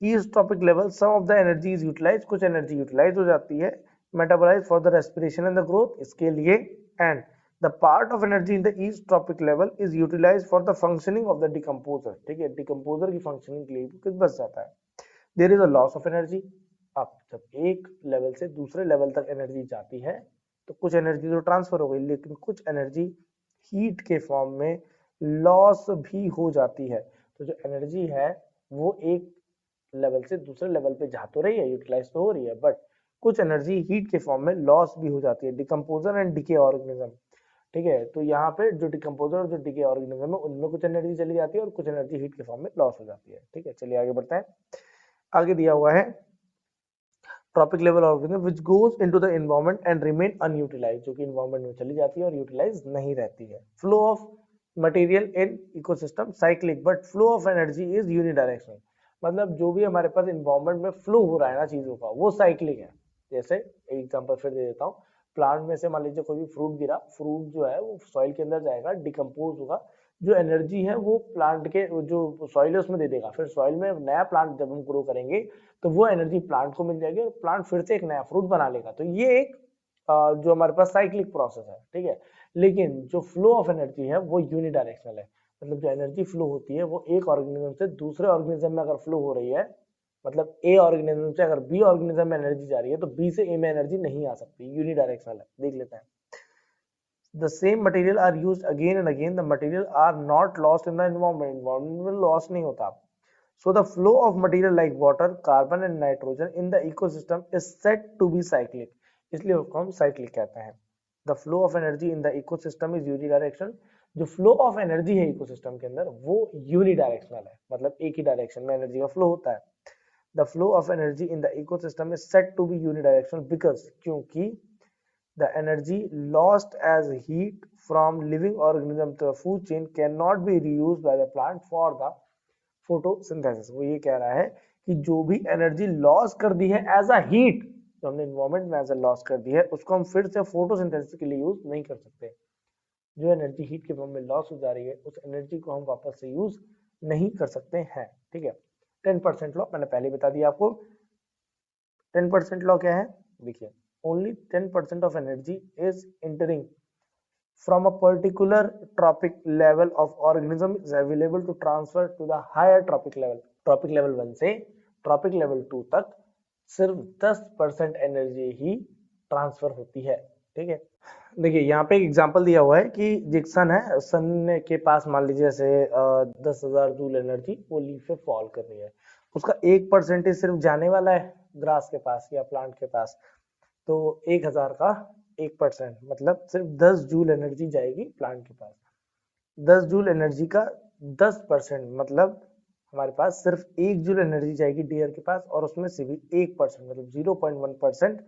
each trophic level some of the energy is utilise, कुछ एनर्जी यूटिलाइज हो जाती है, metabolise for the respiration and the growth, इसके लिए, and the part of energy in the each trophic level is utilise for the functioning of the decomposer, ठीक है, decomposer की functioning के लिए कुछ बच जाता है। There is a loss of energy. अब जब एक लेवल से दूसरे लेवल तक एनर्जी जाती है तो कुछ एनर्जी तो ट्रांसफर हो गई, लेकिन कुछ एनर्जी हीट के फॉर्म में लॉस भी हो जाती है। तो जो एनर्जी है वो एक लेवल से दूसरे लेवल पे जा तो रही है, यूटिलाइज तो हो रही है, बट कुछ एनर्जी हीट के फॉर्म में लॉस भी हो जाती है। डिकम्पोजर एंड डिके ऑर्गेनिज्म, ठीक है, तो यहाँ पे जो डिकम्पोजर और जो डिके ऑर्गेनिज्म है उनमें कुछ एनर्जी चली जाती है और कुछ एनर्जी हीट के फॉर्म में लॉस हो जाती है, ठीक है। चलिए आगे बढ़ते हैं। आगे दिया हुआ है trophic level organism which goes into the environment and remain unutilised, जो कि एनवायरनमेंट में चली जाती है और यूटिलाइज नहीं रहती है। Flow of material in ecosystem cyclic but flow of energy is unidirectional, मतलब जो भी हमारे पास एनवायरनमेंट में फ्लो हो रहा है ना चीजों का, वो साइक्लिक है। जैसे एग्जांपल फिर दे देता हूँ, प्लांट में से मान लीजिए कोई भी फ्रूट गिरा, फ्रूट जो है वो सॉइल के अंदर जाएगा, डिकम्पोज होगा, जो एनर्जी है वो प्लांट के जो सॉइल है उसमें दे देगा, फिर सॉइल में नया प्लांट जब हम ग्रो करेंगे तो वो एनर्जी प्लांट को मिल जाएगी और प्लांट फिर से एक नया फ्रूट बना लेगा। तो ये एक जो हमारे पास साइक्लिक प्रोसेस है, ठीक है। लेकिन जो फ्लो ऑफ एनर्जी है वो यूनिडायरेक्शनल है, मतलब जो एनर्जी फ्लो होती है वो एक ऑर्गेनिज्म से दूसरे ऑर्गेनिज्म में अगर फ्लो हो रही है, मतलब ए ऑर्गेनिज्म से अगर बी ऑर्गेनिज्म में एनर्जी जा रही है तो बी से ए में एनर्जी नहीं आ सकती, यूनिडायरेक्शनल है। देख लेते हैं। The same material are used again and again, the material are not lost in the environment, environment में loss नहीं होता। So the flow of material like water, carbon and nitrogen in the ecosystem is said to be cyclic, इसलिए उसको हम cyclic कहते हैं। The flow of energy in the ecosystem is unidirectional, जो flow of energy है ecosystem के अंदर वो unidirectional है, मतलब एक ही डायरेक्शन में एनर्जी का फ्लो होता है। The flow of energy in the ecosystem is said to be unidirectional because, क्योंकि the energy lost as heat from living organism to the food chain cannot be reused by the plant for the photosynthesis। वो ये कह रहा है कि जो भी energy loss कर दी है एज अ हीट, जो हमने इन्वायरमेंट में एज अ लॉस कर दी है, उसको हम फिर से फोटोसिंथेसिस के लिए यूज नहीं कर सकते। जो एनर्जी हीट के फॉर्म में लॉस हो जा रही है उस एनर्जी को हम वापस से यूज नहीं कर सकते हैं, ठीक है। 10% लॉ मैंने पहले बता दिया आपको। 10% लॉ क्या है, देखिए, only 10% of energy is entering from a particular trophic level of organism is available to transfer to the higher trophic level। Trophic level 1 से ट्रॉपिक लेवल 2 तक सिर्फ 10% एनर्जी ही ट्रांसफर होती है, ठीक है। देखिए यहाँ पे एक एग्जांपल दिया हुआ है कि एक सन है, सन के पास मान लीजिए जैसे 10,000 जूल एनर्जी वो लीफ पे फॉल कर रही है, उसका 1% सिर्फ जाने वाला है ग्रास के पास या प्लांट के पास, तो 1,000 का 1% मतलब सिर्फ 10 जूल एनर्जी जाएगी प्लांट के पास। 10 जूल एनर्जी का 10% मतलब हमारे पास सिर्फ 1 जूल एनर्जी जाएगी डियर के पास, और उसमें से भी 1% मतलब 0.1%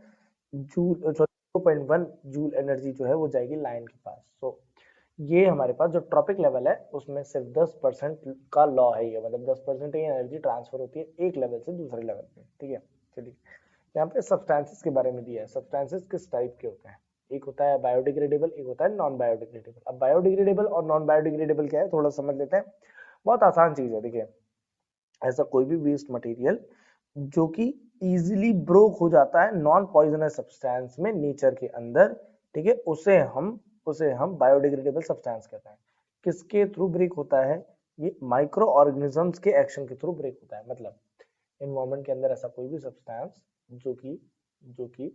जूल, 0.1 जूल एनर्जी जो है वो जाएगी लाइन के पास। तो ये हमारे पास जो ट्रॉपिक लेवल है उसमें सिर्फ 10% का लॉ है, ये मतलब 10% ही एनर्जी ट्रांसफर होती है एक लेवल से दूसरे लेवल पे, ठीक है। चलिए यहाँ पे सब्सटेंसेस के बारे में दिया है। सब्सटेंसेस किस टाइप के होते हैं, एक होता है बायोडिग्रेडेबल, एक होता है नॉन बायोडिग्रेडेबल। अब बायोडिग्रेडेबल और नॉन बायोडिग्रेडेबल क्या है थोड़ा समझ लेते हैं। बहुत आसान चीज है, देखिए, ऐसा कोई भी वेस्ट मटेरियल जो कि इजीली ब्रोक हो जाता है नॉन पॉइजनस सब्सटेंस में नेचर के अंदर, ठीक है, उसे हम बायोडिग्रेडेबल सब्सटेंस कहते हैं। किसके थ्रू ब्रेक होता है, ये माइक्रो ऑर्गेनिजम्स के एक्शन के थ्रू ब्रेक होता है। मतलब एनवायरमेंट के अंदर ऐसा कोई भी सब्सटेंस जो कि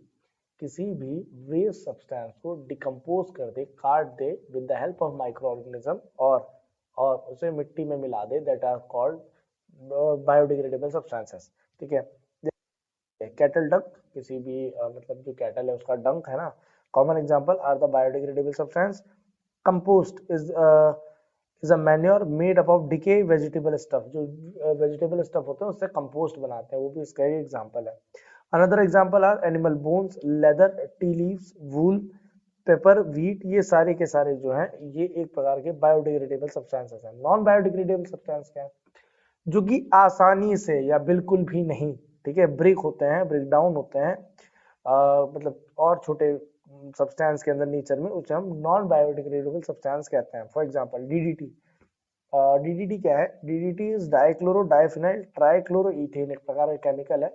किसी भी वेस्ट सब्सटेंस को डिकम्पोज कर दे, काट दे with the help of micro organism और उसे मिट्टी में मिला दे, that are called biodegradable substances. ठीक है, कैटल डंक, किसी भी मतलब जो कैटल है उसका डंक है ना, common example are the biodegradable substance. Compost is a manure made up of decay vegetable stuff, जो वेजिटेबल स्टफ होते हैं उससे कंपोस्ट बनाते हैं, वो भी इसका ही एग्जांपल है। Another example are animal bones, leather, tea leaves, wool, paper, wheat, ये सारे के सारे जो हैं ये एक प्रकार के बायोडिग्रेडेबल सब्सटेंसेस हैं। नॉन बायोडिग्रेडेबल सब्सटेंस क्या है? जो कि आसानी से या बिल्कुल भी नहीं, ठीक है, ब्रेक होते हैं, ब्रेक डाउन होते हैं, मतलब और छोटे सब्सटेंस के अंदर नेचर में, उसे हम नॉन बायोडिग्रेडेबल सब्सटेंस कहते हैं। For example DDT. डीडीटी क्या है? डीडीटी इज डाइक्लोरो डाइफिनाइल ट्राइक्लोरोइथेन, एक प्रकार का केमिकल है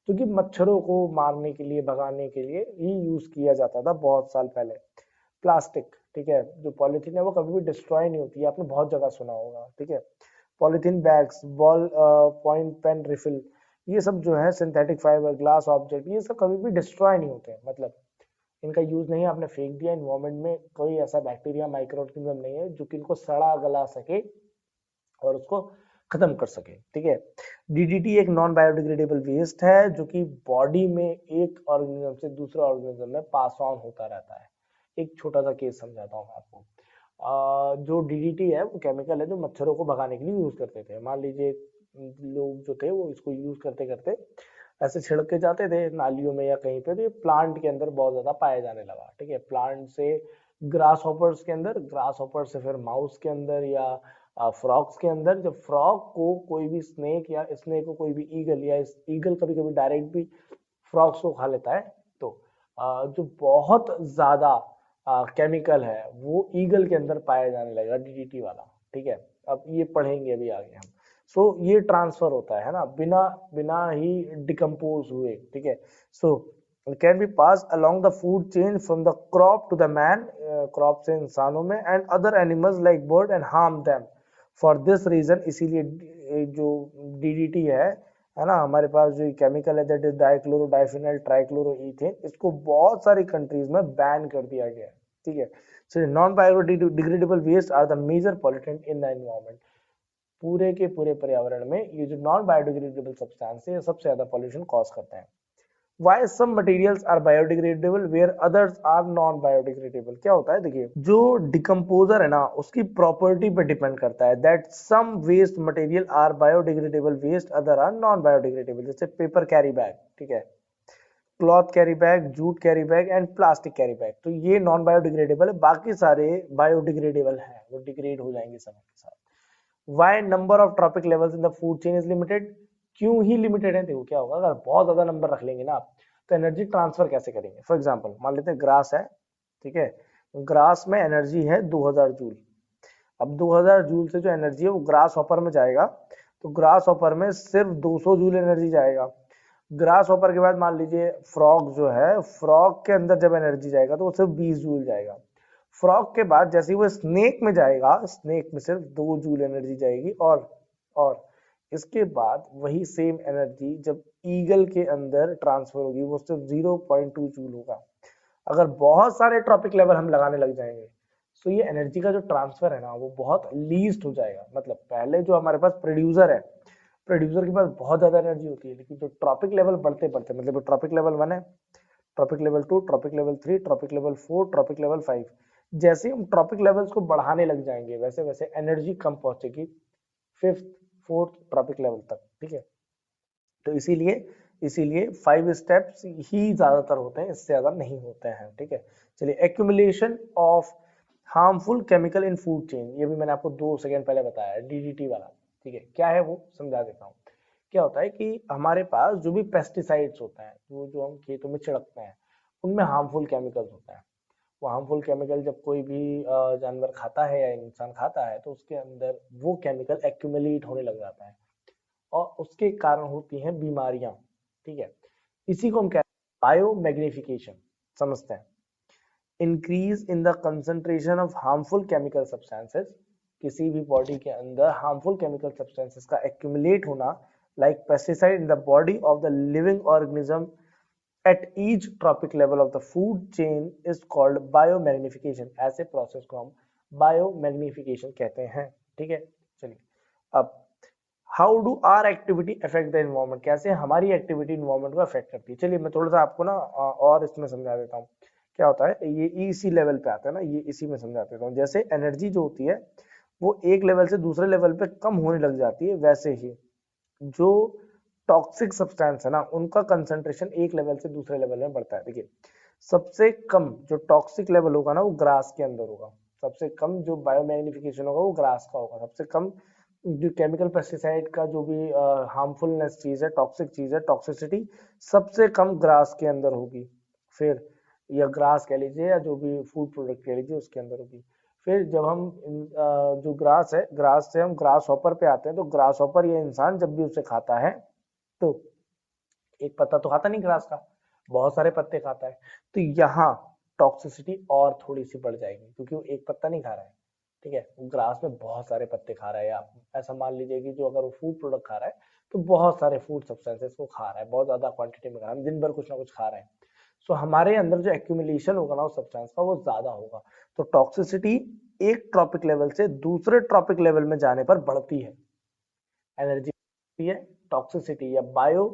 जो कि मच्छरों को मारने के लिए, भगाने के लिए ही यूज किया जाता था बहुत साल पहले। प्लास्टिक, ठीक है, जो पॉलिथीन है वो कभी भी डिस्ट्रॉय नहीं होती है, आपने बहुत जगह सुना होगा। ठीक है, polythene bags, ball point pen refill, ये सब जो है सिंथेटिक फाइबर, ग्लास ऑब्जेक्ट, ये सब कभी भी डिस्ट्रॉय नहीं होते हैं, मतलब इनका यूज नहीं, आपने फेंक दिया, एनवायरमेंट में कोई ऐसा बैक्टीरिया, माइक्रो ऑर्गेनिज्म नहीं है जो कि इनको सड़ा गला सके और उसको खत्म कर सके। ठीक है, डीडीटी एक नॉन बायोडिग्रेडेबल वेस्ट है जो कि बॉडी में एक ऑर्गेनिज्म से दूसरे ऑर्गेनिज्म में पास ऑन होता रहता है। एक छोटा सा केस समझाता हूँ मैं आपको। जो डीडीटी है वो केमिकल है जो मच्छरों को भगाने के लिए यूज करते थे। मान लीजिए लोग जो थे वो इसको यूज करते करते ऐसे छिड़क के जाते थे नालियों में या कहीं पे, तो ये प्लांट के अंदर बहुत ज्यादा पाया जाने लगा। ठीक है, प्लांट से ग्रास हॉपर्स के अंदर, ग्रास हॉपर से फिर माउस के अंदर या फ्रॉक्स के अंदर। जब फ्रॉग को कोई भी स्नेक या स्नेक को कोई भी ईगल, या ईगल कभी कभी डायरेक्ट भी फ्रॉक्स को खा लेता है, तो जो बहुत ज्यादा केमिकल है वो ईगल के अंदर पाया जाने लगेगा, डीडीटी वाला। ठीक है, अब ये पढ़ेंगे अभी आगे हम। सो ये ट्रांसफर होता है ना, बिना बिना ही डिकम्पोज हुए। ठीक है, so can be pass along the food chain from the crop to the man, crop से इंसानों में, and other animals like bird and harm them for this reason. इसीलिए जो डीडीटी है ना, हमारे पास जो केमिकल है दैट इज डाइक्लोरो डाइफिनाइल ट्राइक्लोरोइथेन, इसको बहुत सारी कंट्रीज में बैन कर दिया गया है। ठीक है, so non biodegradable waste are the major pollutant in the environment. पूरे के पूरे पर्यावरण में ये जो नॉन बायोडिग्रेडेबल सब्सटेंस है, ये सबसे ज्यादा पॉल्यूशन कॉज करते हैं। Why some materials are biodegradable where others are non biodegradable? क्या होता है, देखिए, जो डिकम्पोजर है ना उसकी प्रॉपर्टी पे डिपेंड करता है, that some waste material are biodegradable waste, other are non biodegradable. जैसे पेपर कैरी बैग, ठीक है, cloth carry bag, jute carry bag and plastic carry bag, तो ये नॉन बायोडिग्रेडेबल है, बाकी सारे बायोडिग्रेडेबल हैं, वो डिग्रेड हो जाएंगे समय के साथ। Why number of trophic levels in the food chain is limited? क्यों ही लिमिटेड है? देखो क्या होगा, अगर बहुत ज्यादा नंबर रख लेंगे ना आप, तो एनर्जी ट्रांसफर कैसे करेंगे? फॉर एग्जांपल मान लेते हैं ग्रास है, ठीक है, ग्रास में एनर्जी है 2000 जूल। अब 2000 जूल से जो एनर्जी है वो ग्रास हॉपर में जाएगा, तो ग्रास हॉपर में सिर्फ 200 जूल एनर्जी जाएगा। ग्रास हॉपर के बाद मान लीजिए फ्रॉग जो है, फ्रॉग के अंदर जब एनर्जी जाएगा तो वो सिर्फ 20 जूल जाएगा। फ्रॉग के बाद जैसे ही वो स्नेक में जाएगा, स्नेक में सिर्फ 2 जूल एनर्जी जाएगी। और इसके बाद वही सेम एनर्जी जब ईगल के अंदर ट्रांसफर होगी, वो सिर्फ 0.2 जूल होगा। अगर बहुत सारे ट्रॉपिक लेवल हम लगाने लग जाएंगे तो ये एनर्जी का जो ट्रांसफर है ना वो बहुत लीस्ट हो जाएगा। मतलब पहले जो हमारे पास प्रोड्यूसर है, प्रोड्यूसर के पास बहुत ज्यादा एनर्जी होती है, लेकिन जो ट्रॉपिक लेवल बढ़ते बढ़ते, मतलब ट्रॉपिक लेवल 1 है, trophic level 2, trophic level 3, trophic level 4, trophic level 5, जैसे हम ट्रॉपिक लेवल्स को बढ़ाने लग जाएंगे वैसे वैसे एनर्जी कम पहुंचेगी 5th 4th ट्रॉपिक लेवल तक। ठीक है, तो इसीलिए इसीलिए 5 स्टेप्स ही ज्यादातर होते हैं, इससे ज्यादा नहीं होते हैं। ठीक है, चलिए, accumulation of harmful chemical in food chain, ये भी मैंने आपको 2 सेकंड पहले बताया, डीडीटी वाला। ठीक है, क्या है वो समझा देता हूँ। क्या होता है कि हमारे पास जो भी पेस्टिसाइड्स होते हैं, वो जो हम खेतों में छिड़कते हैं, उनमें हार्मफुल केमिकल्स होते हैं। वो हार्मफुल केमिकल जब कोई भी जानवर खाता है या इंसान खाता है, तो उसके अंदर वो केमिकल एक्यूमुलेट होने लग जाता है और उसके कारण होती हैं बीमारियां। ठीक है, इसी को हम कहते हैं बायोमैग्निफिकेशन। समझते हैं, increase in the concentration of harmful chemical substances, किसी भी बॉडी के अंदर हार्मफुल केमिकल सब्सटेंसेस का एक्यूमुलेट होना, like pesticide in the body of the living organism at each trophic level of the food chain is called biomagnification। ऐसे process को हम biomagnification कहते हैं। ठीक है, चलिए अब how do our activity affect the environment, कैसे हमारी एक्टिविटी इन्वायरमेंट को अफेक्ट करती है। चलिए मैं थोड़ा सा आपको ना और इसमें समझा देता हूँ। क्या होता है, ये इसी लेवल पे आता है ना, ये इसी में समझा देता हूँ। जैसे एनर्जी जो होती है वो एक लेवल से दूसरे लेवल पे कम होने लग जाती है, वैसे ही जो टॉक्सिक सब्सटेंस है ना उनका कंसंट्रेशन एक लेवल से दूसरे लेवल में बढ़ता है। देखिए सबसे कम जो टॉक्सिक लेवल होगा ना वो ग्रास के अंदर होगा, सबसे कम जो बायोमैग्निफिकेशन होगा वो ग्रास का होगा, सबसे कम जो केमिकल पेस्टिसाइड का जो भी हार्मफुलनेस चीज है, टॉक्सिक चीज है, टॉक्सिसिटी सबसे कम ग्रास के अंदर होगी। फिर या ग्रास कह लीजिए या जो भी फूड प्रोडक्ट कह लीजिए उसके अंदर होगी। फिर जब हम जो ग्रास है, ग्रास से हम ग्रास हॉपर पे आते हैं, तो ग्रास हॉपर ये इंसान जब भी उसे खाता है तो एक पत्ता तो खाता नहीं ग्रास का, बहुत सारे पत्ते खाता है, तो यहाँ टॉक्सिसिटी और थोड़ी सी बढ़ जाएगी क्योंकि वो एक पत्ता नहीं खा रहा है। ठीक है, वो ग्रास में बहुत सारे पत्ते खा रहा है। आप ऐसा मान लीजिए कि जो अगर वो फूड प्रोडक्ट खा रहा है तो बहुत सारे फूड सब्सटेंसेस को खा रहा है, बहुत ज्यादा क्वांटिटी में खा रहा है, दिन भर कुछ ना कुछ खा रहे हैं। सो हमारे अंदर जो एक्यूमुलेशन होगा ना उस सब्सटेंस का वो ज्यादा होगा। तो टॉक्सिसिटी एक ट्रॉपिक लेवल से दूसरे ट्रॉपिक लेवल में जाने पर बढ़ती है। एनर्जी है, टॉक्सिसिटी या बायो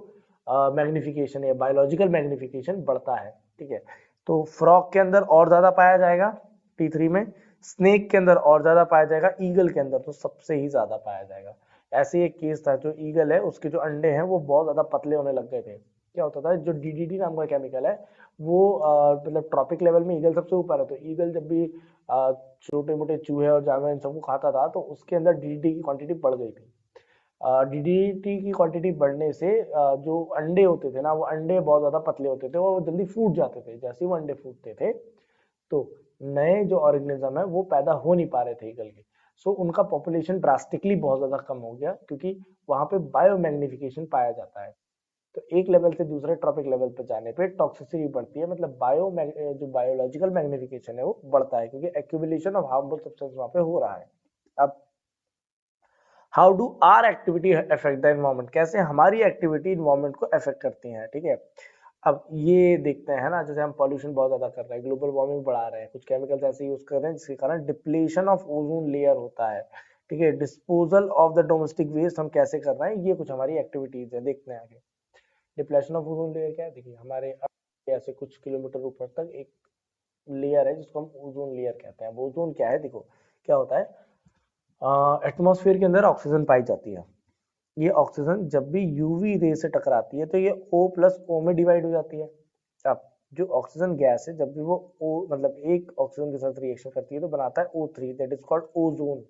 मैग्निफिकेशन या बायोलॉजिकल मैग्निफिकेशन बढ़ता है। ठीक है, तो फ्रॉग के अंदर और ज्यादा पाया जाएगा T3 में, स्नेक के अंदर और ज्यादा पाया जाएगा, ईगल के अंदर तो सबसे ही ज्यादा पाया जाएगा। ऐसे एक केस था, जो ईगल है उसके जो अंडे हैं वो बहुत ज्यादा पतले होने लग गए थे। क्या होता था, जो DDT नाम का केमिकल है वो मतलब ट्रॉपिक लेवल में ईगल सबसे ऊपर है, तो ईगल जब भी छोटे मोटे चूहे और जानवर इन सबको खाता था तो उसके अंदर DDT की क्वांटिटी बढ़ गई थी। DDT की क्वांटिटी बढ़ने से जो अंडे होते थे ना वो अंडे बहुत ज्यादा पतले होते थे और वो जल्दी फूट जाते थे। जैसे ही वो अंडे फूटते थे तो नए जो ऑर्गेनिज्म है वो पैदा हो नहीं पा रहे थे ईगल के। सो उनका पॉपुलेशन ड्रास्टिकली बहुत ज्यादा कम हो गया क्योंकि वहां पे बायोमैग्निफिकेशन पाया जाता है। तो एक लेवल से दूसरे ट्रॉपिक लेवल पे जाने पे टॉक्सिसिटी बढ़ती है, मतलब जो बायोलॉजिकल मैग्निफिकेशन है वो बढ़ता है क्योंकि एक्यूमुलेशन ऑफ हार्मफुल सब्सटेंस वहां पे हो रहा है। अब how do our activity affect the environment, कैसे हमारी एक्टिविटी इन्वायरमेंट को अफेक्ट करती है। ठीक है, अब ये देखते हैं ना, जैसे हम पॉल्यूशन बहुत ज्यादा कर रहे हैं, ग्लोबल वार्मिंग बढ़ा रहे हैं, कुछ केमिकल्स ऐसे यूज कर रहे हैं जिसके कारण डिप्लीशन ऑफ ओजोन लेयर होता है। ठीक है, disposal of the domestic waste हम कैसे कर रहे हैं, ये कुछ हमारी एक्टिविटीज है, देखते हैं आगे। डिप्लेशन ऑफ ओजोन लेयर क्या है, देखिए हमारे ऐसे कुछ किलोमीटर ऊपर तक एक लेयर है जिसको हम ओजोन लेयर कहते हैं। ओजोन क्या है, देखो क्या होता है, एटमॉस्फेयर के अंदर ऑक्सीजन पाई जाती है। ये ऑक्सीजन जब भी यूवी रे से टकराती है तो ये O+O में डिवाइड हो जाती है। अब जो ऑक्सीजन गैस है जब भी वो O मतलब एक ऑक्सीजन के साथ रिएक्शन करती है तो बनाता है O3, that is called ozone.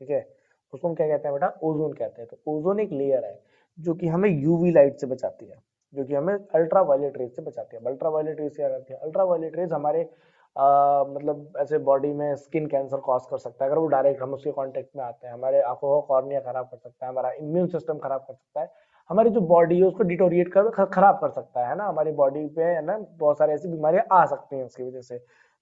ठीक है, उसको हम क्या कहते हैं बेटा, ओजोन कहते हैं। तो ओजोन एक लेयर है जो कि हमें यूवी लाइट से बचाती है, जो कि हमें अल्ट्रा वायलेट रेज से बचाती है। अल्ट्रा वायलेट रेज क्या करती है, अल्ट्रा वायलेट रेज हमारे मतलब ऐसे बॉडी में स्किन कैंसर कॉज कर सकता है अगर वो डायरेक्ट हम उसके कांटेक्ट में आते हैं। हमारे आंखों का कॉर्निया खराब कर सकता है, हमारा इम्यून सिस्टम खराब कर सकता है, हमारी जो बॉडी है उसको डिटोरिएट कर खराब कर सकता है ना, हमारी बॉडी पे है ना बहुत सारी ऐसी बीमारियां आ सकती हैं उसकी वजह से।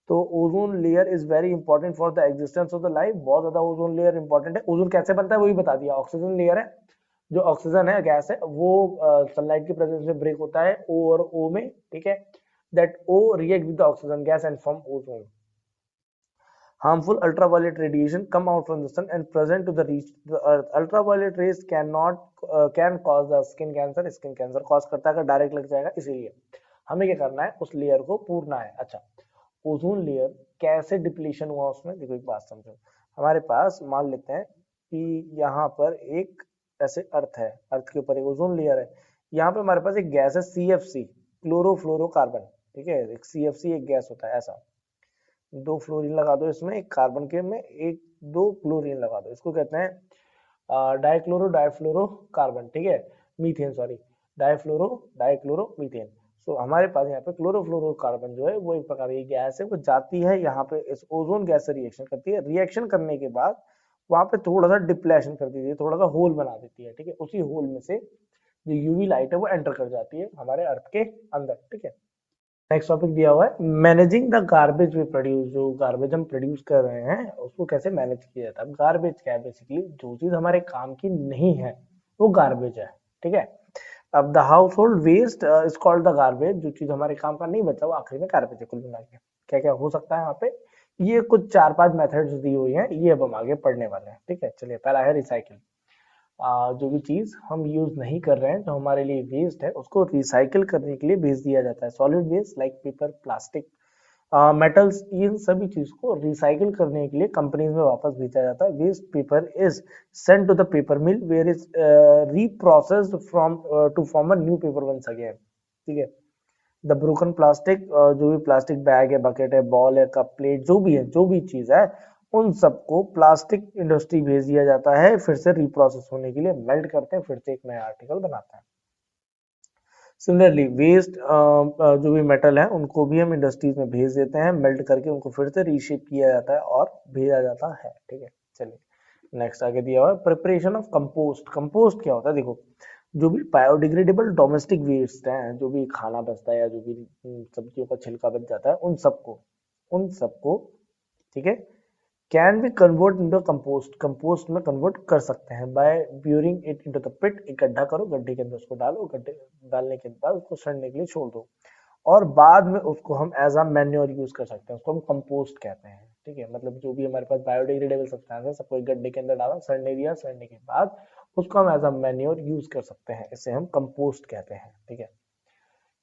तो ozone layer is very important for the existence of the life, बहुत ज्यादा ओजोन लेयर इंपॉर्टेंट है। ओजोन कैसे बनता है वही बता दिया, ऑक्सीजन लेयर है, जो ऑक्सीजन है गैस है वो सनलाइट की प्रेजेंस में ब्रेक होता है O और O में। ठीक है, that O react with the oxygen gas and form ozone. Harmful ultraviolet radiation come out from the sun and present to the reach the earth. Ultraviolet rays can cause the skin cancer, skin cancer cause करता है अगर direct लग जाएगा, इसीलिए हमें क्या करना है, उस लेयर को पूरना है। अच्छा, ओजोन लेयर कैसे डिप्लीशन हुआ उसमें, देखो एक बात समझो। हमारे पास मान लेते हैं कि यहाँ पर एक ऐसे अर्थ है, अर्थ के ऊपर एक ओजोन लेयर है, यहाँ पे हमारे पास एक गैस है CFC, क्लोरोफ्लोरोकार्बन। ठीक है, एक CFC एक गैस होता है ऐसा, दो फ्लोरीन लगा दो इसमें, एक कार्बन के में एक दो क्लोरीन लगा दो, इसको कहते हैं डाइफ्लोरो कार्बन। ठीक है, मीथेन, सॉरी, डाइक्लोरो मीथेन। सो हमारे पास यहाँ पे क्लोरोफ्लोरोकार्बन जो है वो एक प्रकार की गैस है, वो जाती है यहाँ पे इस ओजोन गैस से रिएक्शन करती है, रिएक्शन करने के बाद वहां पे थोड़ा सा डिप्लेशन कर देती है, थोड़ा सा होल बना देती है। ठीक है, उसी होल में से जो यूवी लाइट है वो एंटर कर जाती है हमारे अर्थ के अंदर। ठीक है, नेक्स्ट टॉपिक दिया हुआ है managing the garbage we produce, जो गार्बेज हम प्रोड्यूस कर रहे हैं उसको कैसे मैनेज किया जाता है। गार्बेज क्या है, बेसिकली जो चीज हमारे काम की नहीं है वो गार्बेज है, ठीक है। अब the household waste is called the garbage, जो चीज हमारे काम का नहीं बचा वो आखिरी में गार्बेज है कुल मिला के। क्या क्या हो सकता है वहाँ पे, ये कुछ 4-5 मेथड्स दी हुई हैं, ये अब हम आगे पढ़ने वाले हैं, ठीक है। चलिए, पहला है रिसाइकिल। जो भी चीज हम यूज नहीं कर रहे हैं, जो हमारे लिए वेस्ट है, उसको रिसाइकिल करने के लिए भेज दिया जाता है। Solid waste like paper, plastic, metals, इन सभी चीज को रिसाइकिल करने के लिए कंपनीज में वापस भेजा जाता है। Waste paper is sent to the paper mill where is reprocessed from to form a new paper once again, ठीक है। द ब्रोकन प्लास्टिक, जो भी प्लास्टिक बैग है, बकेट है, बॉल है, कप, प्लेट, जो भी है, जो भी चीज है, उन सबको प्लास्टिक इंडस्ट्री भेज दिया जाता है, फिर से रिप्रोसेस होने के लिए, मेल्ट करते हैं, फिर से एक नया आर्टिकल बनाते हैं। सिमिलरली वेस्ट, जो भी मेटल है उनको भी हम इंडस्ट्रीज में भेज देते हैं, मेल्ट करके उनको फिर से रीशेप किया जाता है और भेजा जाता है, ठीक है। चलिए, नेक्स्ट आगे दिया हुआ है प्रिपरेशन ऑफ कंपोस्ट। कंपोस्ट क्या होता है, देखो, जो भी बायोडिग्रेडेबल डोमेस्टिक वेस्ट है, जो भी खाना बचता है या जो भी सब्जियों का छिलका बच जाता है, उन सबको, ठीक है, can be convert into compost, compost में कन्वर्ट कर सकते हैं by burying it into the pit. एक गड्ढा करो, गड्ढे के अंदर उसको डालो, गड्ढे डालने के बाद उसको सड़ने के लिए छोड़ दो, और बाद में उसको हम एज अ मैन्योर यूज कर सकते हैं, उसको हम कंपोस्ट कहते हैं, ठीक है। मतलब जो भी हमारे पास बायोडिग्रेडेबल सब्सटेंस है, सबको एक गड्ढे के अंदर डाला, सड़ने दिया, सड़ने के बाद उसको हम एज अ मैन्योर यूज कर सकते हैं, इसे हम कंपोस्ट कहते हैं, ठीक है।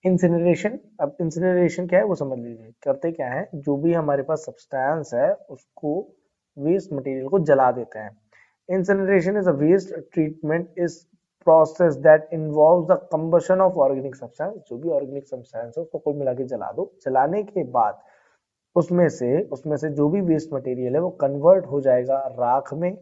इंसिनरेशन, अब इंसिनरेशन क्या है वो समझ लीजिए। करते क्या है, जो भी हमारे पास सब्सटेंस है उसको, वेस्ट मटेरियल को जला देते हैं। Incineration is a waste treatment is process that involves the combustion of organic substance. जो भी ऑर्गेनिक सब्सटेंस है उसको कुल मिला के जला दो, जलाने के बाद उसमें से जो भी वेस्ट मटेरियल है वो कन्वर्ट हो जाएगा राख में,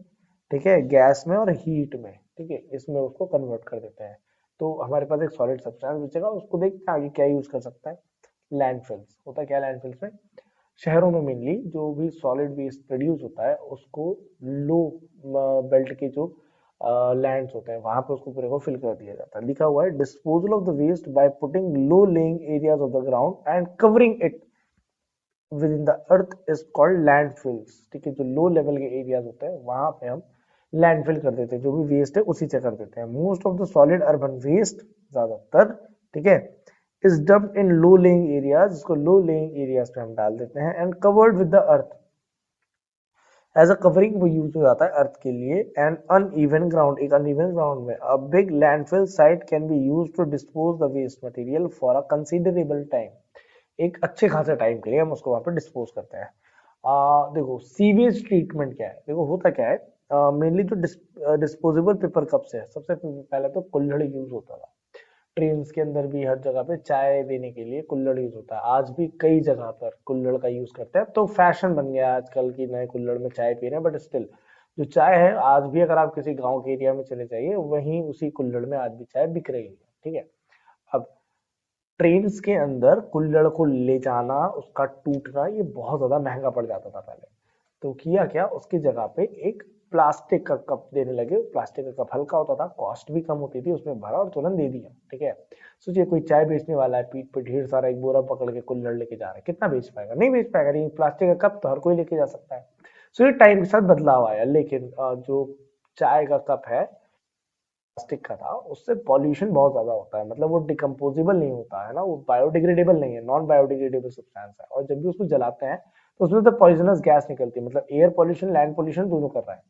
ठीक है, गैस में और हीट में, ठीक है, इसमें उसको कन्वर्ट कर देते हैं। तो हमारे पास एक सॉलिड सब्सटेंस बचेगा, उसको देखते हैं आगे क्या यूज कर सकता है। लैंडफिल्स होता है, क्या लैंडफिल्स में, शहरों में मेनली जो भी सॉलिड वेस्ट प्रोड्यूस होता है उसको लो बेल्ट के जो लैंड्स होते हैं वहां पे उसको पूरे को फिल कर दिया जाता है। लिखा हुआ है disposal of the waste by putting low lying areas of the ground and covering it with in the earth is called landfills, ठीक है। जो लो लेवल के एरियाज होते हैं वहां पे हम लैंडफिल कर देते हैं, जो भी वेस्ट है उसी से कर देते हैं। Most of the solid urban waste, ज्यादातर, ठीक है, is dumped in low lying areas, इसको लो लेइंग एरियाज पे हम डाल देते हैं, and covered with the earth as a covering, वो यूज हो जाता है अर्थ के लिए। एंड अनइवन ग्राउंड, एक अनइवन ग्राउंड में a big landfill site can be used to dispose the waste material for a considerable time. एक अच्छे खासे टाइम के लिए हम उसको वहां पर डिस्पोज करते हैं। देखो, सीवेज ट्रीटमेंट क्या है, देखो होता क्या है, मेनली जो डिस्पोजेबल पेपर कप्स है, सबसे पहले तो कुल्हड़ यूज होता था। ट्रेन के अंदर भी हर जगह पे चाय देने के लिए कुल्हड़ यूज होता है, आज भी कई जगह पर कुल्हड़ का यूज करते हैं। तो फैशन बन गया आजकल की नए कुल्हड़ में चाय पी रहे हैं, बट स्टिल जो चाय है आज भी अगर आप किसी गांव के एरिया में चले जाइए, वहीं उसी कुल्हड़ में आज भी चाय बिक रही है, ठीक है। अब ट्रेन के अंदर कुल्हड़ को ले जाना, उसका टूटना, ये बहुत ज्यादा महंगा पड़ जाता था पहले। तो किया क्या, उसकी जगह पे एक प्लास्टिक का कप देने लगे। प्लास्टिक का कप हल्का होता था, कॉस्ट भी कम होती थी, उसमें भरा और तुरंत दे दिया, ठीक है। सोचिए कोई चाय बेचने वाला है, पीठ पे ढेर सारा एक बोरा पकड़ के कुल्हड़ लेके जा रहा है, कितना बेच पाएगा, नहीं बेच पाएगा। लेकिन प्लास्टिक का कप तो हर कोई लेके जा सकता है। सो ये टाइम के साथ बदलाव आया, लेकिन जो चाय का कप है प्लास्टिक का था, उससे पॉल्यूशन बहुत ज्यादा होता है, मतलब वो डिकम्पोजेबल नहीं होता है ना, वो बायोडिग्रेडेबल नहीं है, नॉन बायोडिग्रेडेबल सब्सटेंस है, और जब भी उसको जलाते हैं तो उसमें तो पॉइजनस गैस निकलती है, मतलब एयर पॉल्यूशन, लैंड पॉल्यूशन दोनों कर रहा है।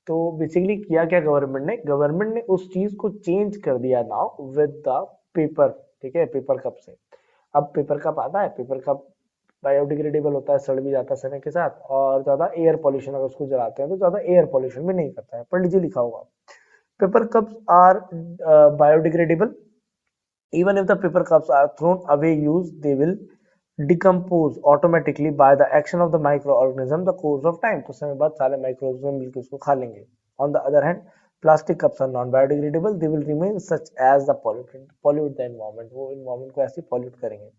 तो बेसिकली किया क्या गवर्नमेंट ने उस चीज को चेंज कर दिया नाउ विद द पेपर, ठीक है, पेपर कप से। अब पेपर कप आता है, पेपर कप बायोडिग्रेडेबल होता है, सड़ भी जाता है समय के साथ, और ज्यादा एयर पॉल्यूशन, अगर उसको जलाते हैं तो ज्यादा एयर पॉल्यूशन भी नहीं करता है। पढ़ लीजिए, लिखा होगा paper cups are biodegradable. Even if the paper cups are thrown away used, they will decompose automatically by the action of the microorganism the course of time. कुछ समय बाद सारे माइक्रोऑर्गेनिज्म मिलकर उसको खा लेंगे। On the other hand, plastic cups are non-biodegradable. They will remain such as the pollute the environment. वो environment को ऐसे pollute करेंगे।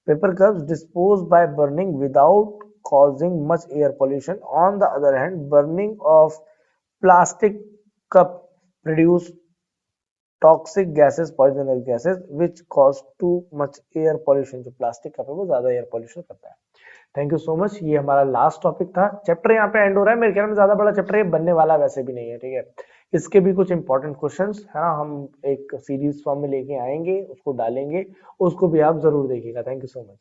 Paper cups disposed by burning without causing much air pollution. On the other hand, burning of plastic cup produce toxic gases, poisonous gases, which cause too much air pollution. जो plastic cup है वो ज्यादा air pollution करता है। Thank you so much. ये हमारा last topic था। Chapter यहाँ पे एंड हो रहा है। मेरे ख्याल में ज्यादा बड़ा चैप्टर ये बनने वाला वैसे भी नहीं है, ठीक है। इसके भी कुछ इंपॉर्टेंट क्वेश्चंस है ना, हम एक सीरीज फॉर्म में लेके आएंगे, उसको डालेंगे, उसको भी आप जरूर देखिएगा। Thank you so much.